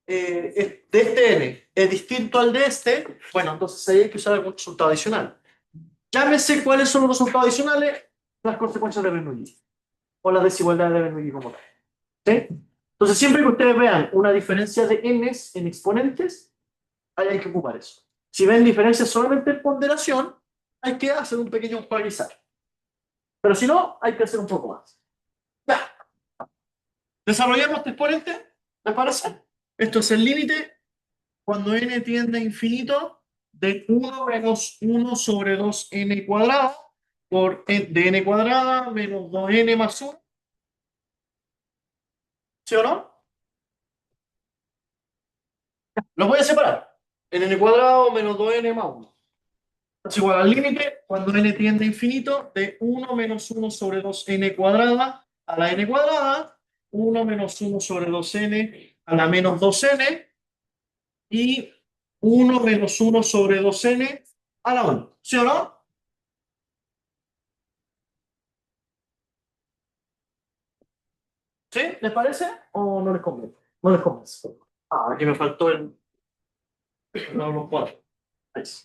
n es distinto al de este, bueno, entonces ahí hay que usar algún resultado adicional. Llámese cuáles son los resultados adicionales, las consecuencias de Bernoulli o las desigualdades de Bernoulli como tal. ¿Sí? Entonces, siempre que ustedes vean una diferencia de n's en exponentes, ahí hay que ocupar eso. Si ven diferencias solamente en ponderación, hay que hacer un pequeño ecualizar. Pero si no, hay que hacer un poco más. Ya. Desarrollamos este exponente, ¿les parece? Esto es el límite cuando n tiende a infinito de 1 menos 1 sobre 2n cuadrada por de n cuadrada menos 2n más 1. ¿Sí o no? Los voy a separar. En n cuadrado menos 2n más 1. Es igual al límite cuando n tiende a infinito de 1 menos 1 sobre 2n cuadrada a la n cuadrada, 1 menos 1 sobre 2n a la menos 2n y 1 menos 1 sobre 2n a la 1. ¿Sí o no? ¿Sí? ¿Les parece? ¿O no les convence? No les convence. Ah, aquí me faltó no, los cuatro. Ahí sí.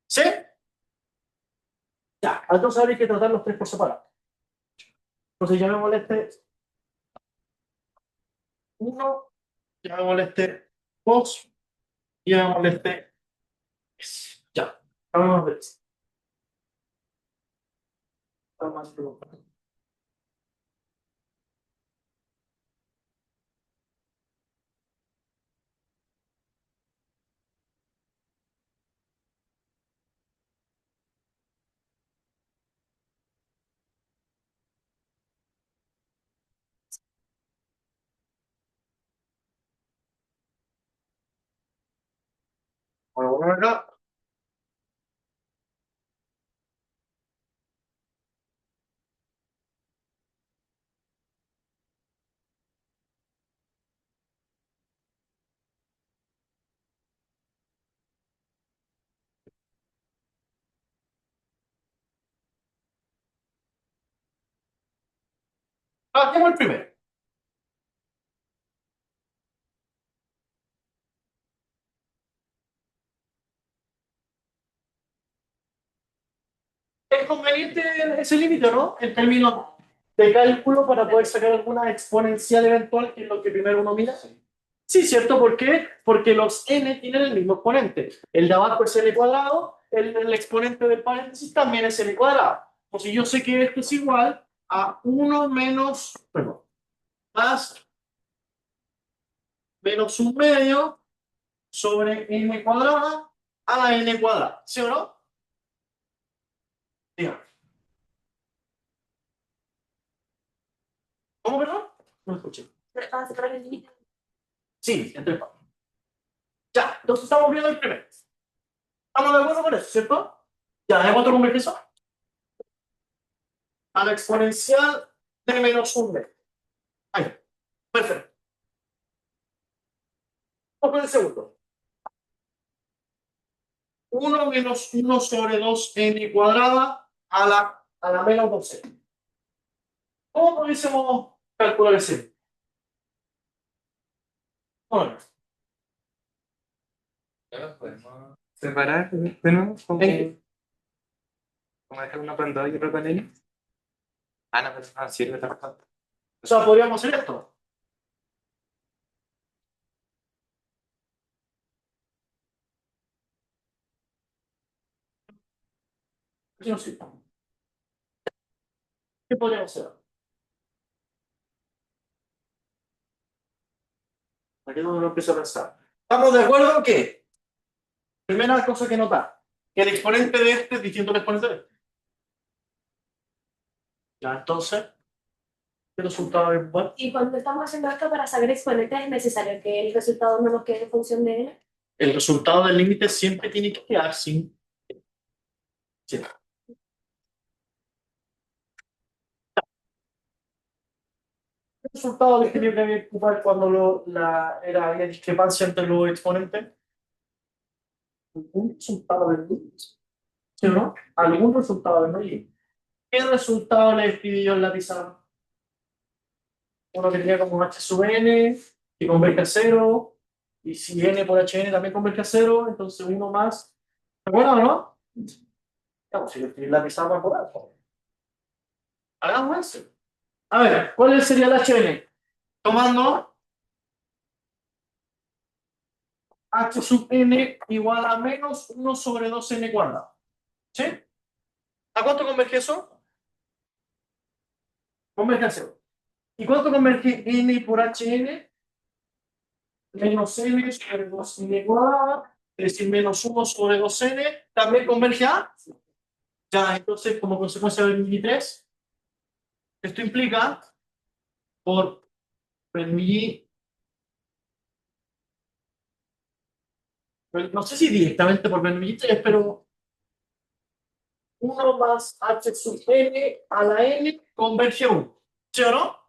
¿Sí? Ya, entonces ahora hay que tratar los tres por separado. Entonces ya me moleste 1, ya me moleste 2, y ya me moleste 3. Ya, vamos a ver. Vamos a ver. Bueno, bueno, acá. Hacemos el primero. ¿Es conveniente ese límite o no? En términos de cálculo para poder sacar alguna exponencial eventual, que es lo que primero uno mira? Sí, ¿cierto? ¿Por qué? Porque los n tienen el mismo exponente. El de abajo es n cuadrado, el exponente del paréntesis también es n cuadrado. O si yo sé que esto es igual a 1 menos, perdón, más menos un medio sobre n cuadrada a la n cuadrada. ¿Sí o no? Dígame. ¿Cómo, perdón? No lo escuché. Ah, separar el límite. Sí, entre partes. Ya, entonces estamos viendo el primero. ¿Estamos de acuerdo con eso, cierto? Ya, ¿de cuánto converge eso? A la exponencial de menos un medio. Ahí, perfecto. Vamos con el segundo. 1 menos 1 sobre 2n cuadrada a la menos 2n. ¿Cómo pudiésemos calcular ese? Bueno, Bueno, podemos separar de nuevo, como, ¿en como dejar uno con 2 y otro con N. Ah, no, pero eso no sirve tampoco. o sea, podríamos hacer esto. Aquí no sirve. ¿Qué podríamos hacer? Aquí no lo empiezo a pensar. ¿Estamos de acuerdo que? Primera cosa que notar, que el exponente de este es distinto al exponente de este. Ya, entonces, ¿qué resultado es igual? Y cuando estamos haciendo esto para saber exponentes, es necesario que el resultado no nos quede en función de n. El resultado del límite siempre tiene que quedar sin. Sí. ¿Qué resultado que tenía que ocupar cuando había discrepancia entre los exponentes? ¿Algún resultado del límite? ¿Sí o no? ¿Algún resultado del límite? ¿Qué resultado le escribí yo en la pizarra? Uno que tenía como h sub n, que converge a 0, y si n por hn también converge a 0, entonces uno más. ¿Se acuerdan o no? Vamos, si yo escribí la pizarra por algo. Hagamos eso. A ver, ¿cuál sería el hn? Tomando h sub n igual a menos 1 sobre 2n cuadrado. ¿Sí? ¿A cuánto converge eso? Converge a 0. ¿Y cuánto converge n por hn? Menos n sobre 2n cuadrado, es decir, menos 1 sobre 2n, también converge a. Ya, entonces, como consecuencia del 23, esto implica por Bernoulli, no sé si directamente por Bernoulli 3, pero 1 más h sub n a la n converge a 1. ¿Sí o no?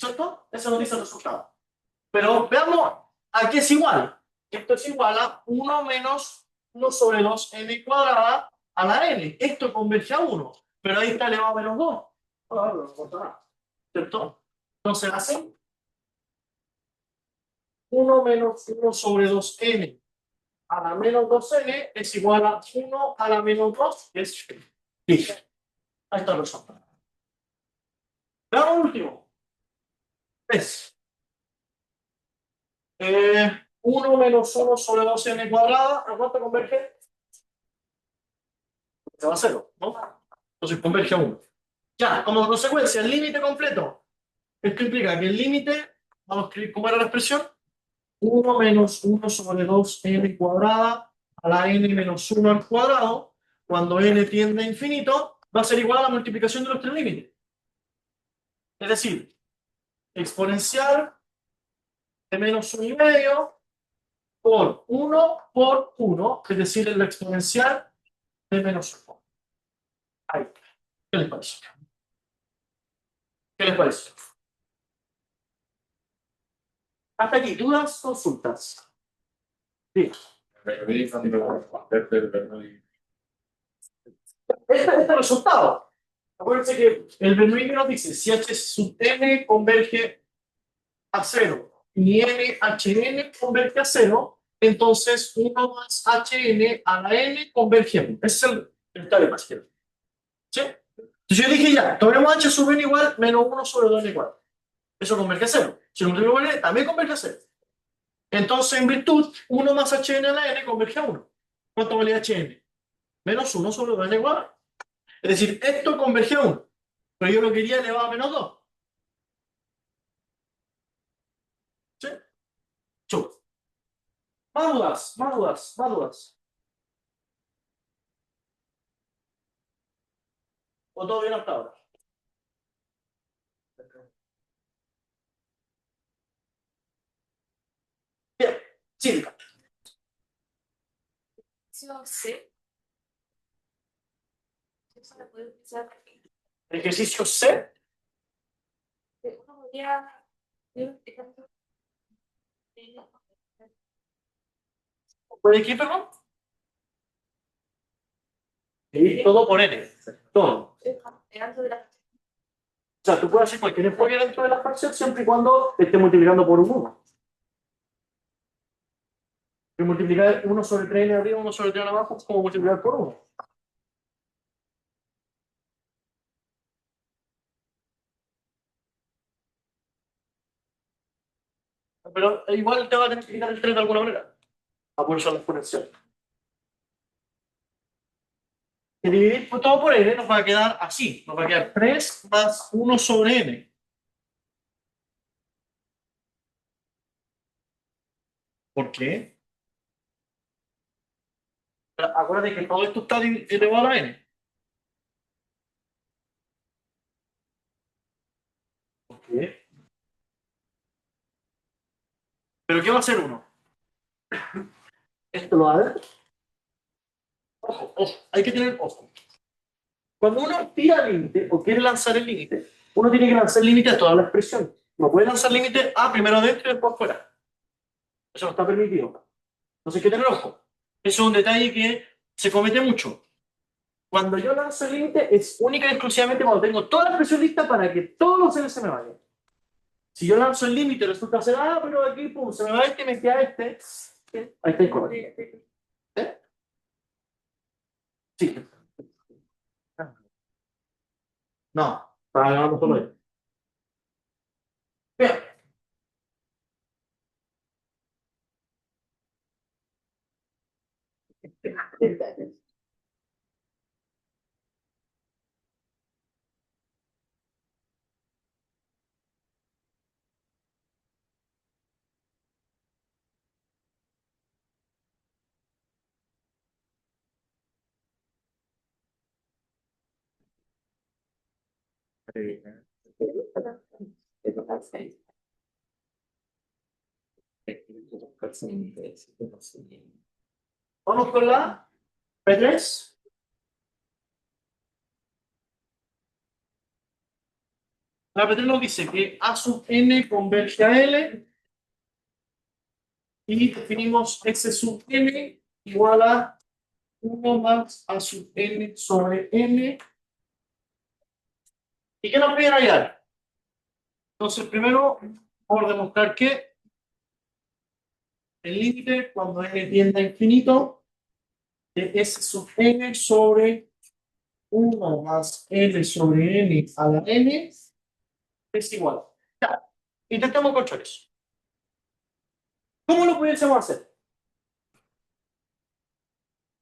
¿Cierto? Eso nos dice el resultado. Pero veamos, aquí es igual. Esto es igual a 1 menos 1 sobre 2n cuadrada a la n. Esto converge a 1. Pero ahí está elevado a menos 2. Ah, no importa nada. ¿Cierto? Entonces, así, 1 menos 1 sobre 2n a la menos 2n es igual a 1 a la menos 2, que es 10. Ahí está el resultado. Veamos último. Es 1 menos 1 sobre 2n cuadrada. ¿A cuánto converge? Se va a 0, ¿no? Entonces converge a 1. Ya, como consecuencia, el límite completo. Esto implica que el límite, vamos a escribir cómo era la expresión, 1 menos 1 sobre 2n cuadrada a la n menos 1 al cuadrado, cuando n tiende a infinito, va a ser igual a la multiplicación de los tres límites. Es decir, exponencial de menos 1 y medio por 1 por 1, es decir, la exponencial de menos 1. Ahí. ¿Qué les parece? ¿Qué les parece? Hasta aquí, dudas, consultas. Sí. Este es el resultado. Acuérdense que el Bernoulli nos dice si h sub n converge a 0 y nhn converge a 0, entonces 1 más hn a la n converge a 1. Ese es el teorema. ¿Sí? Entonces yo dije ya, tomemos h sub n igual menos 1 sobre 2n cuadrado. Eso converge a 0. Si lo multiplico por n, también converge a 0. Entonces, en virtud, 1 más hn a la n converge a 1. ¿Cuánto vale hn? Menos 1 sobre 2n cuadrado. Es decir, esto converge a 1. Pero yo lo quería elevado a menos 2. ¿Sí? Chup. Más dudas, más dudas, más dudas. ¿O todo bien hasta ahora? Bien, sí. Ejercicio C. Eso lo puedo utilizar aquí. Ejercicio C. Uno podría ¿Puede qué, perdón? Sí, todo por n. Todo. de la O sea, tú puedes hacer cualquier enfoque dentro de la fracción siempre y cuando esté multiplicando por un 1. Y multiplicar 1 sobre 3 arriba, 1 sobre 3 abajo, es como multiplicar por 1. Pero igual te va a tener que quitar el 3 de alguna manera. A por eso la exponencial. Y dividir todo por n nos va a quedar así. Nos va a quedar 3 más 1 sobre n. ¿Por qué? Pero acuérdate que todo esto está elevado a n. ¿Por qué? ¿Pero qué va a ser 1? Esto lo va a ver. Ojo, ojo. Hay que tener ojo. Cuando uno tira el límite o quiere lanzar el límite, uno tiene que lanzar el límite a toda la expresión. No puede lanzar límite a primero dentro y después fuera. Eso no está permitido. Entonces hay que tener ojo. Eso es un detalle que se comete mucho. Cuando yo lanzo el límite es única y exclusivamente cuando tengo toda la expresión lista para que todos los L se me vayan. Si yo lanzo el límite resulta ser, pero aquí pum, se me va este, me queda este. Ahí está incorrecto. ¿Eh? Sí. No, estaba ganando solo esto. Bien. Vamos con la P3. La P3 nos dice que A sub n converge a L y definimos S sub n igual a 1 más A sub n sobre n. ¿Y qué nos piden hallar? Entonces, primero, por demostrar que el límite cuando n tiende a infinito de S sub n sobre 1 más L sobre n a la n es igual. Ya, intentemos encontrar eso. ¿Cómo lo pudiésemos hacer?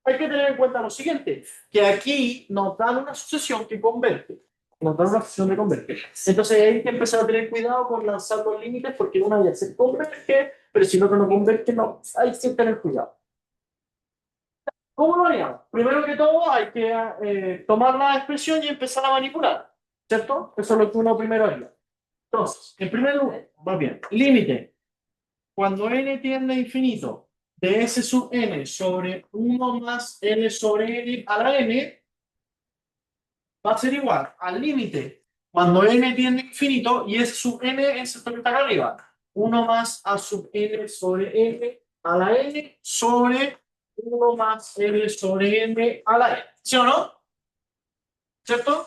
Hay que tener en cuenta lo siguiente, que aquí nos dan una sucesión que converge. Nos dan una sucesión de converge. Entonces hay que empezar a tener cuidado con lanzar los límites porque una ya se converge, pero si el otro no converge, no. Hay que tener cuidado. ¿Cómo lo haríamos? Primero que todo hay que tomar la expresión y empezar a manipular. ¿Cierto? Eso es lo que uno primero haría. Entonces, en primer lugar, va bien. Límite. Cuando n tiende a infinito de S sub n sobre 1 más L sobre n a la n va a ser igual al límite cuando n tiende a infinito y S sub n es esto que está acá arriba. 1 más A sub n sobre n a la n sobre 1 más L sobre n a la n. ¿Sí o no? ¿Cierto?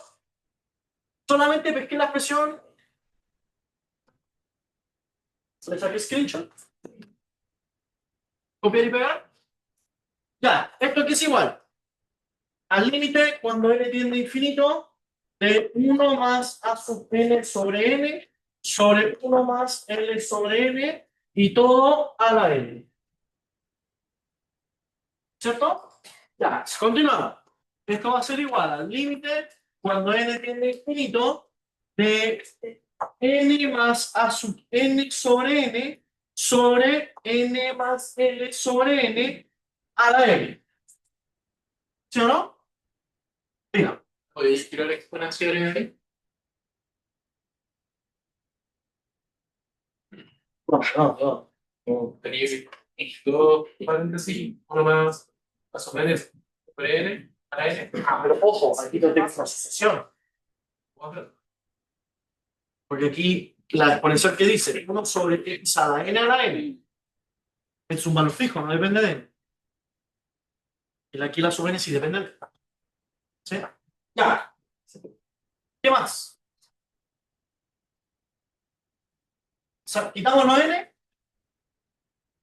Solamente pesqué la expresión. Le saqué screenshot. Copiar y pegar. Ya, esto aquí es igual. Al límite, cuando n tiende a infinito, de 1 más A sub n sobre n sobre 1 más L sobre n y todo a la n. ¿Cierto? Ya, continuamos. Esto va a ser igual al límite cuando n tiende a infinito de n más A sub n sobre n más L sobre n a la n. ¿Sí o no? Mira. ¿Podéis tirar exponenciales ahí? No. Tenéis dos paréntesis, uno más a sobre n, a la n. Pero ojo, aquí no tengo una sucesión. Porque aquí la exponencial que dice 1 sobre x a la n es un valor fijo, no depende de n. Y aquí la sub n sí depende de n. ¿Sí? Ya. ¿Qué más? O sea, quitamos los n,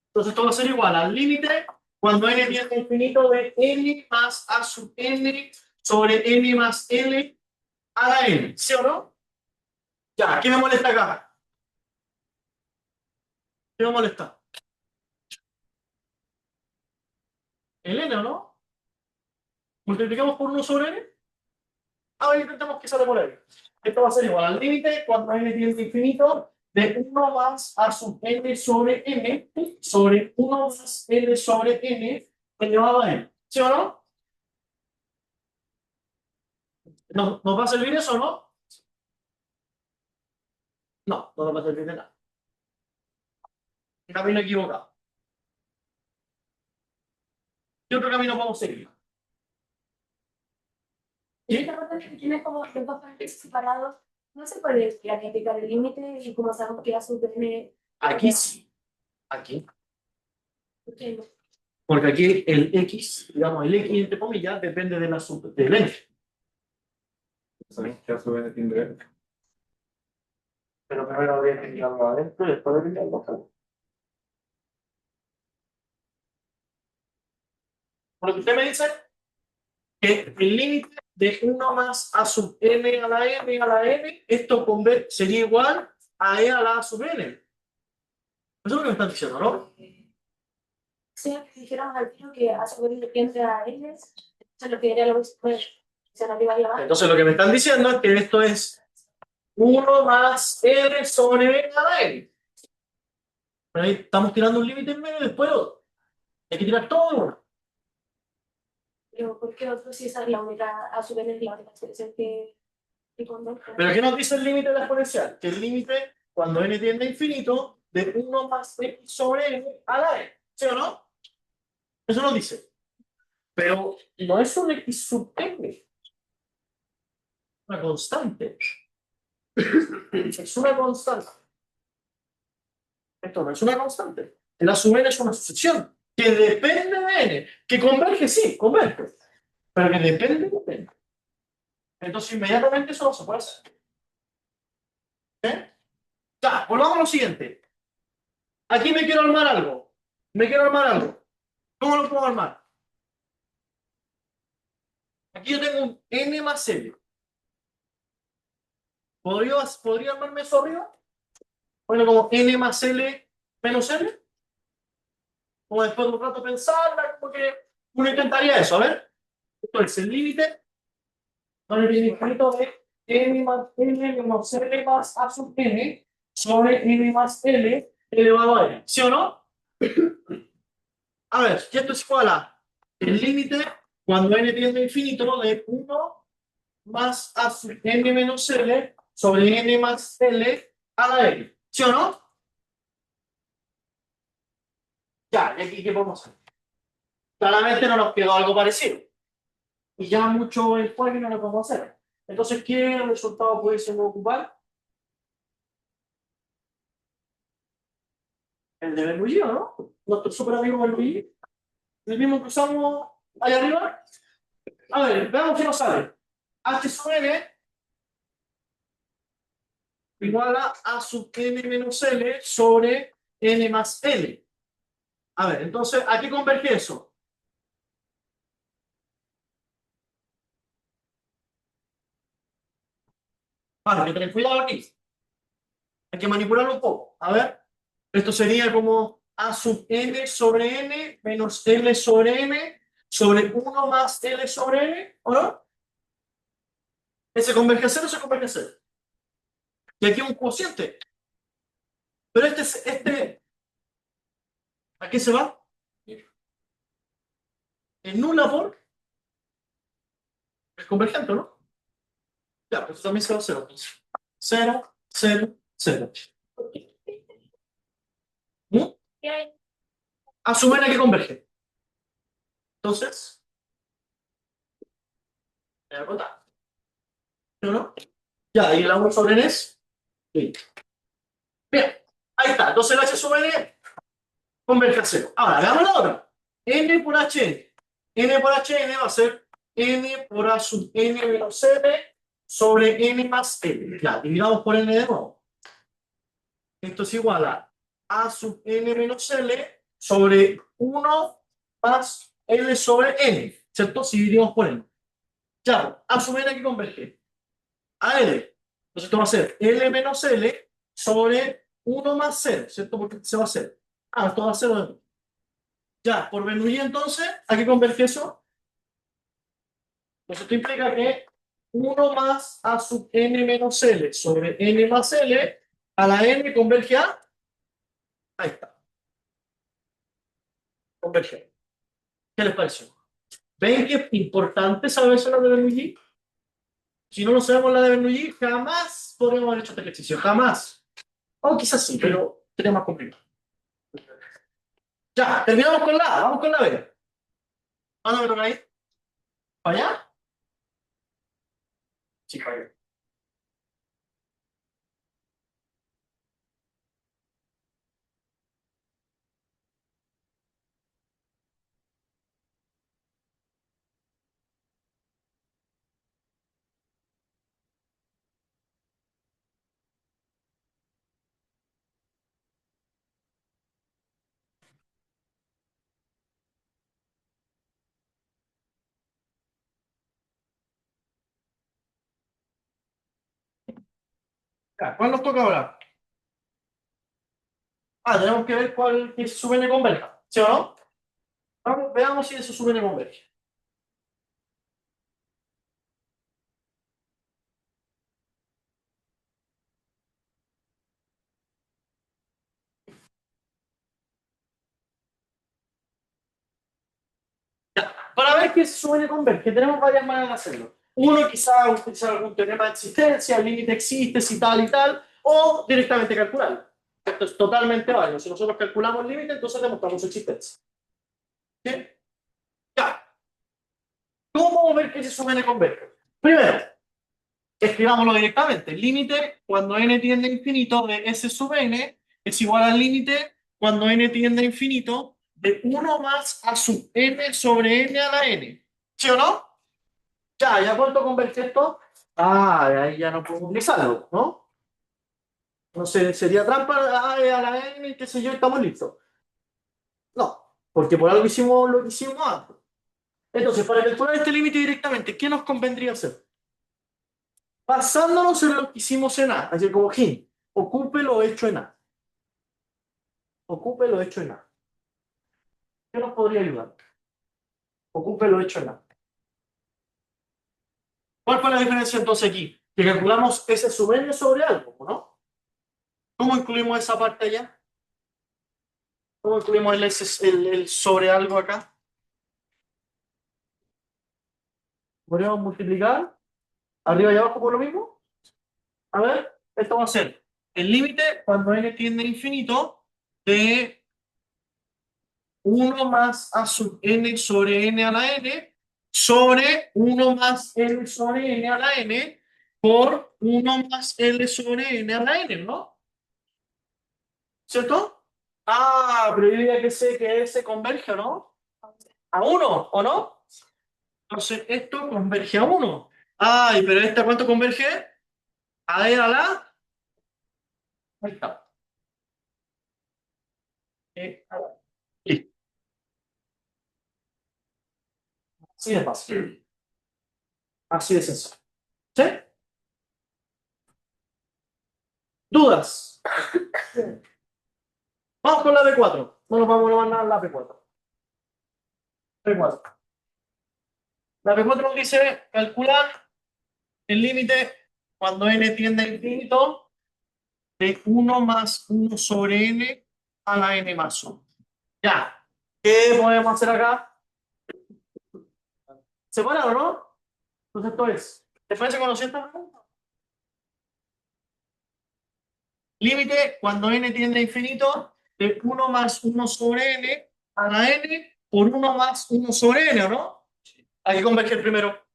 entonces esto va a ser igual al límite cuando n tiende a infinito de n más a sub n sobre n más l a la n. ¿Sí o no? Ya, ¿qué me molesta acá? ¿Qué me molesta? ¿El n o no? Multiplicamos por 1 sobre n. A ver, intentemos que sale por ahí. Esto va a ser igual al límite cuando n tiende a infinito de 1 más a sub n sobre 1 más l sobre n elevado a n. ¿Sí o no? ¿Nos va a servir eso o no? No, no nos va a servir de nada. Camino equivocado. ¿Qué otro camino podemos seguir? Y esta parte que tiene como los dos paréntesis separados, no se puede planificar el límite y como sabemos que A sub n. Aquí sí. Aquí. Ok, Porque aquí el x, digamos, el x entre comillas, depende de la sub del n. ¿Sabéis que a sobre n tiende a n? Pero primero habría que mirarlo adentro y después de mirarlo afuera. Por lo que usted me dice que el límite de 1 más a sub n a la n, esto sería igual a e a la a sub n. Eso es lo que me están diciendo, ¿no? sí, dijéramos al tiro que A sub n tiende a L, eso lo que era lo que se arriba y abajo. Entonces lo que me están diciendo es que esto es 1 más r sobre n a la n. Pero ahí estamos tirando un límite en medio y después otro. Hay que tirar todo de uno. Pero ¿por qué otro si esa es la única A sub n es la única expresión que conozco? Pero ¿qué nos dice el límite de la exponencial? Que el límite, cuando n tiende a infinito, de 1 más x sobre n a la n. ¿Sí o no? Eso nos dice. Pero no es un x sub n. Una constante. Es una constante. Esto no es una constante. La sub n es una sucesión que depende de n. Que converge, sí, converge. Pero que depende de n. Entonces inmediatamente eso no se puede hacer. ¿Eh? Ya, volvamos a lo siguiente. Aquí me quiero armar algo. Me quiero armar algo. ¿Cómo lo puedo armar? Aquí yo tengo un n más l. ¿Podría armarme eso arriba? Bueno, como n más l menos l. Como después de un rato pensarla, como que uno intentaría eso. A ver. Esto es el límite. Con el infinito de n más l menos l más a sub n sobre n más l elevado a n. ¿Sí o no? A ver, y esto es igual a el límite cuando n tiende a infinito de 1 más a sub n menos l sobre n más l a la n. ¿Sí o no? Ya, ¿y aquí qué podemos hacer? Claramente no nos quedó algo parecido. Y ya mucho después que no lo podemos hacer. Entonces, ¿qué resultado pudiésemos ocupar? El de Bernoulli, ¿no? Nuestro super amigo Bernoulli. El mismo que usamos ahí arriba. A ver, veamos qué nos sale. H sub n igual a sub n menos l sobre n más l. A ver, entonces, ¿a qué converge eso? Vale, hay que tener cuidado aquí. Hay que manipularlo un poco. A ver, esto sería como A sub n sobre n menos L sobre n sobre 1 más L sobre n, ¿o no? Ese converge a cero, se converge a cero. Y aquí un cociente. Pero ¿a qué se va? En nula por el convergente, ¿no? Ya, pues también se va a cero. Entonces. 0, 0, 0. ¿Mm? ¿Qué hay? Asumen a que converge. Entonces, me voy a botar. ¿Sí o no? Ya, y el agua sobre n es. Sí. Bien, ahí está. Entonces el h sobre n converge a cero. Ahora, veamos la otra. N por hn. N por hn va a ser n por a sub n menos m sobre n más n. Ya, dividamos por n de nuevo. Esto es igual a sub n menos l sobre 1 más l sobre n. ¿Cierto? Si dividimos por n. Ya, a sub n que converge a l. Entonces esto va a ser l menos l sobre 1 más 0. ¿Cierto? Porque se va a hacer. Ah, esto va a ser. Ya, por Bernoulli entonces, ¿a qué converge eso? Pues esto implica que 1 más a sub n menos l sobre n más l a la n converge a. Ahí está, converge. ¿Qué les pareció? ¿Ven que es importante saberse la de Bernoulli? Si no lo sabemos la de Bernoulli, jamás podríamos haber hecho este ejercicio, jamás. O quizás sí, pero sería más complicado. Ya, terminamos con la A, vamos con la B. ¿A dónde me toca ir? ¿Para allá? Sí, para allá. Ya, ¿cuál nos toca ahora? Ah, tenemos que ver cuál que su n converja, ¿sí o no? Vamos, veamos si eso su n converge. Para ver que su n converge, tenemos varias maneras de hacerlo. Uno, quizá utilizar algún teorema de existencia, el límite existe, si tal y tal, o directamente calcularlo. Esto es totalmente válido. Si nosotros calculamos el límite, entonces demostramos su existencia. ¿Sí? Ya. ¿Cómo ver que su n converge? Primero, escribámoslo directamente. El límite cuando n tiende a infinito de s sub n es igual al límite cuando n tiende a infinito de 1 más a sub n sobre n a la n. ¿Sí o no? Ya, ¿ya cuánto converge esto? Ah, ahí ya no puedo utilizarlo, ¿no? No sé, sería trampa a la n, qué sé yo, estamos listos. No, porque por algo hicimos lo que hicimos antes. Entonces, para calcular este límite directamente, ¿qué nos convendría hacer? Basándonos en lo que hicimos en A, así como hint, ocupe lo hecho en A. Ocupe lo hecho en A. ¿Qué nos podría ayudar? Ocupe lo hecho en A. ¿Cuál fue la diferencia entonces aquí? Que calculamos ese sub n sobre algo, ¿no? ¿Cómo incluimos esa parte allá? ¿Cómo incluimos el sobre algo acá? ¿Podríamos multiplicar arriba y abajo por lo mismo? A ver, esto va a ser el límite cuando n tiende a infinito de 1 más a sub n sobre n a la n sobre 1 más l sobre n a la n por 1 más l sobre n a la n, ¿no? ¿Cierto? Ah, pero yo diría que sé que ese converge, ¿o no? A uno, ¿o no? Entonces esto converge a uno. Ay, pero ¿esta cuánto converge? A ver, a la. Ahí está. A la. Listo. Así de fácil. Así de sencillo. ¿Sí? ¿Dudas? Vamos con la B4. No nos vamos a mandar la B4. B4. La B4 nos dice calcular el límite cuando n tiende a infinito de 1 más 1 sobre n a la n más 1. Ya. ¿Qué podemos hacer acá? ¿Separado, no? Entonces esto es. ¿Te parece conociendo esta pregunta? Límite cuando n tiende a infinito de 1 más 1 sobre n a la n por 1 más 1 sobre n, ¿o no? Hay que converger primero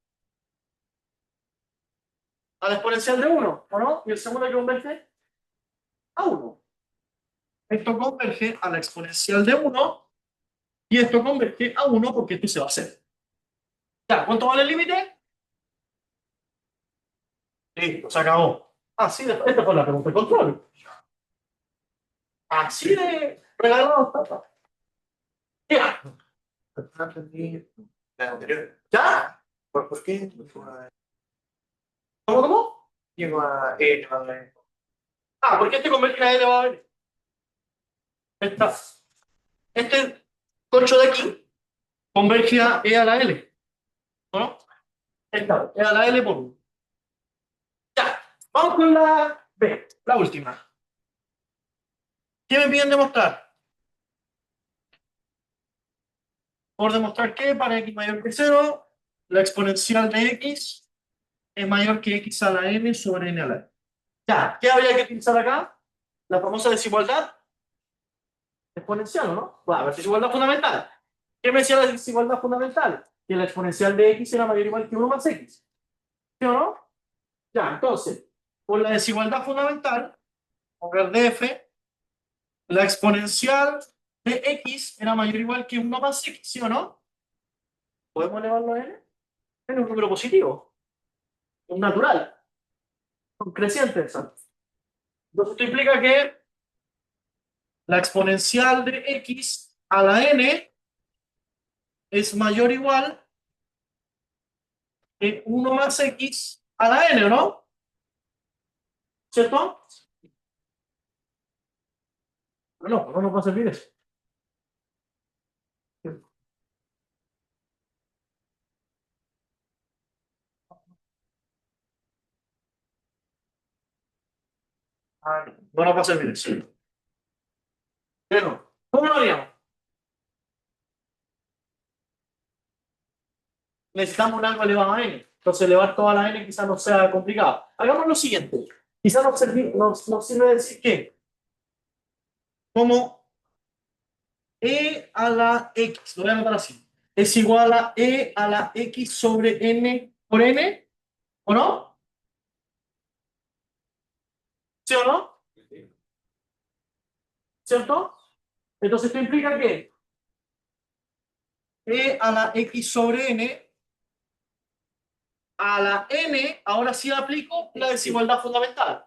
a la exponencial de 1, ¿o no? Y el segundo hay que converge a 1. Esto converge a la exponencial de 1 y esto converge a 1 porque esto se va a hacer. Ya, ¿cuánto vale el límite? Listo, se acabó. Así de, esta fue la pregunta de control. Así de regalado está. Ya. No entendí la anterior. ¿Ya? ¿Por qué llegó a ¿Cómo? llegó a E elevado a N? Ah, ¿por qué este converge a L va a ver? Esta. Este concho de aquí converge a E a la L. ¿No? Esta, E a la L por 1. Ya. Vamos con la B, la última. ¿Qué me piden demostrar? Por demostrar que para x mayor que 0, la exponencial de x es mayor que x a la n sobre n a la n. Ya, ¿qué habría que utilizar acá? La famosa desigualdad exponencial, ¿o no? Bueno, a ver, desigualdad fundamental. ¿Qué me decía la desigualdad fundamental? Que la exponencial de x era mayor o igual que 1 más x. ¿Sí o no? Ya, entonces, por la desigualdad fundamental, por el df, la exponencial de x era mayor o igual que 1 más x, ¿sí o no? ¿Podemos elevarlo a n? N es un número positivo, un natural, un creciente. Entonces, esto implica que la exponencial de x a la n es mayor o igual que 1 más x a la n, ¿o no? ¿Cierto? No nos va a servir eso. No nos va a servir eso. Pero, ¿cómo lo haríamos? Necesitamos un algo elevado a n. Entonces, elevar toda la n quizás no sea complicado. Hagamos lo siguiente. Quizás nos sirve decir que como e a la x, lo voy a anotar así, es igual a e a la x sobre n por n, ¿o no? ¿Sí o no? ¿Cierto? Entonces esto implica que e a la x sobre n a la n, ahora sí aplico la desigualdad fundamental.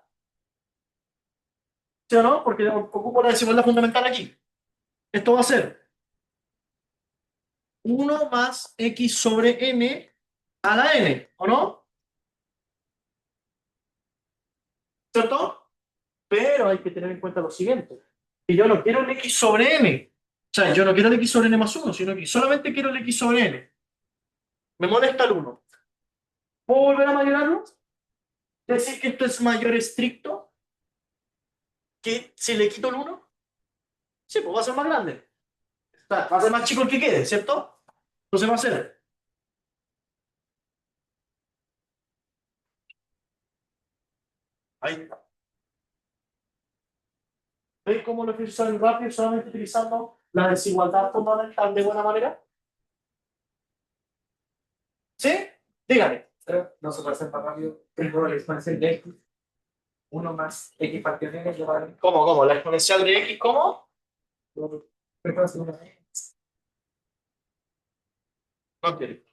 ¿Sí o no? Porque ocupo la desigualdad fundamental aquí. Esto va a ser 1 más x sobre n a la n, ¿o no? ¿Cierto? Pero hay que tener en cuenta lo siguiente. Que yo no quiero el x sobre n. O sea, yo no quiero el x sobre n más 1, sino que solamente quiero el x sobre n. Me molesta el 1. ¿Puedo volver a mayorarlo? Decir que esto es mayor estricto que si le quito el 1. Sí, pues va a ser más grande. O sea, va a ser más chico el que quede, ¿cierto? Entonces va a ser. Ahí está. ¿Veis cómo lo estoy usando rápido solamente utilizando la desigualdad fundamental de buena manera? ¿Sí? Dígame. Pero no se puede hacer más rápido. Tengo la exponencial de X. 1 más X partido de N lleva a ¿Cómo? ¿La exponencial de x cómo? No entiendo.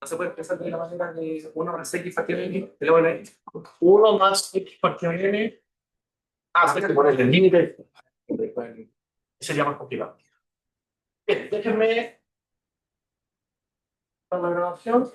No se puede expresar de la manera de 1 más X partido de X elevado a la X. 1 más x partido de n. Ah, sí, que ponerle el límite. Sería más complicado. Bien, déjenme la grabación.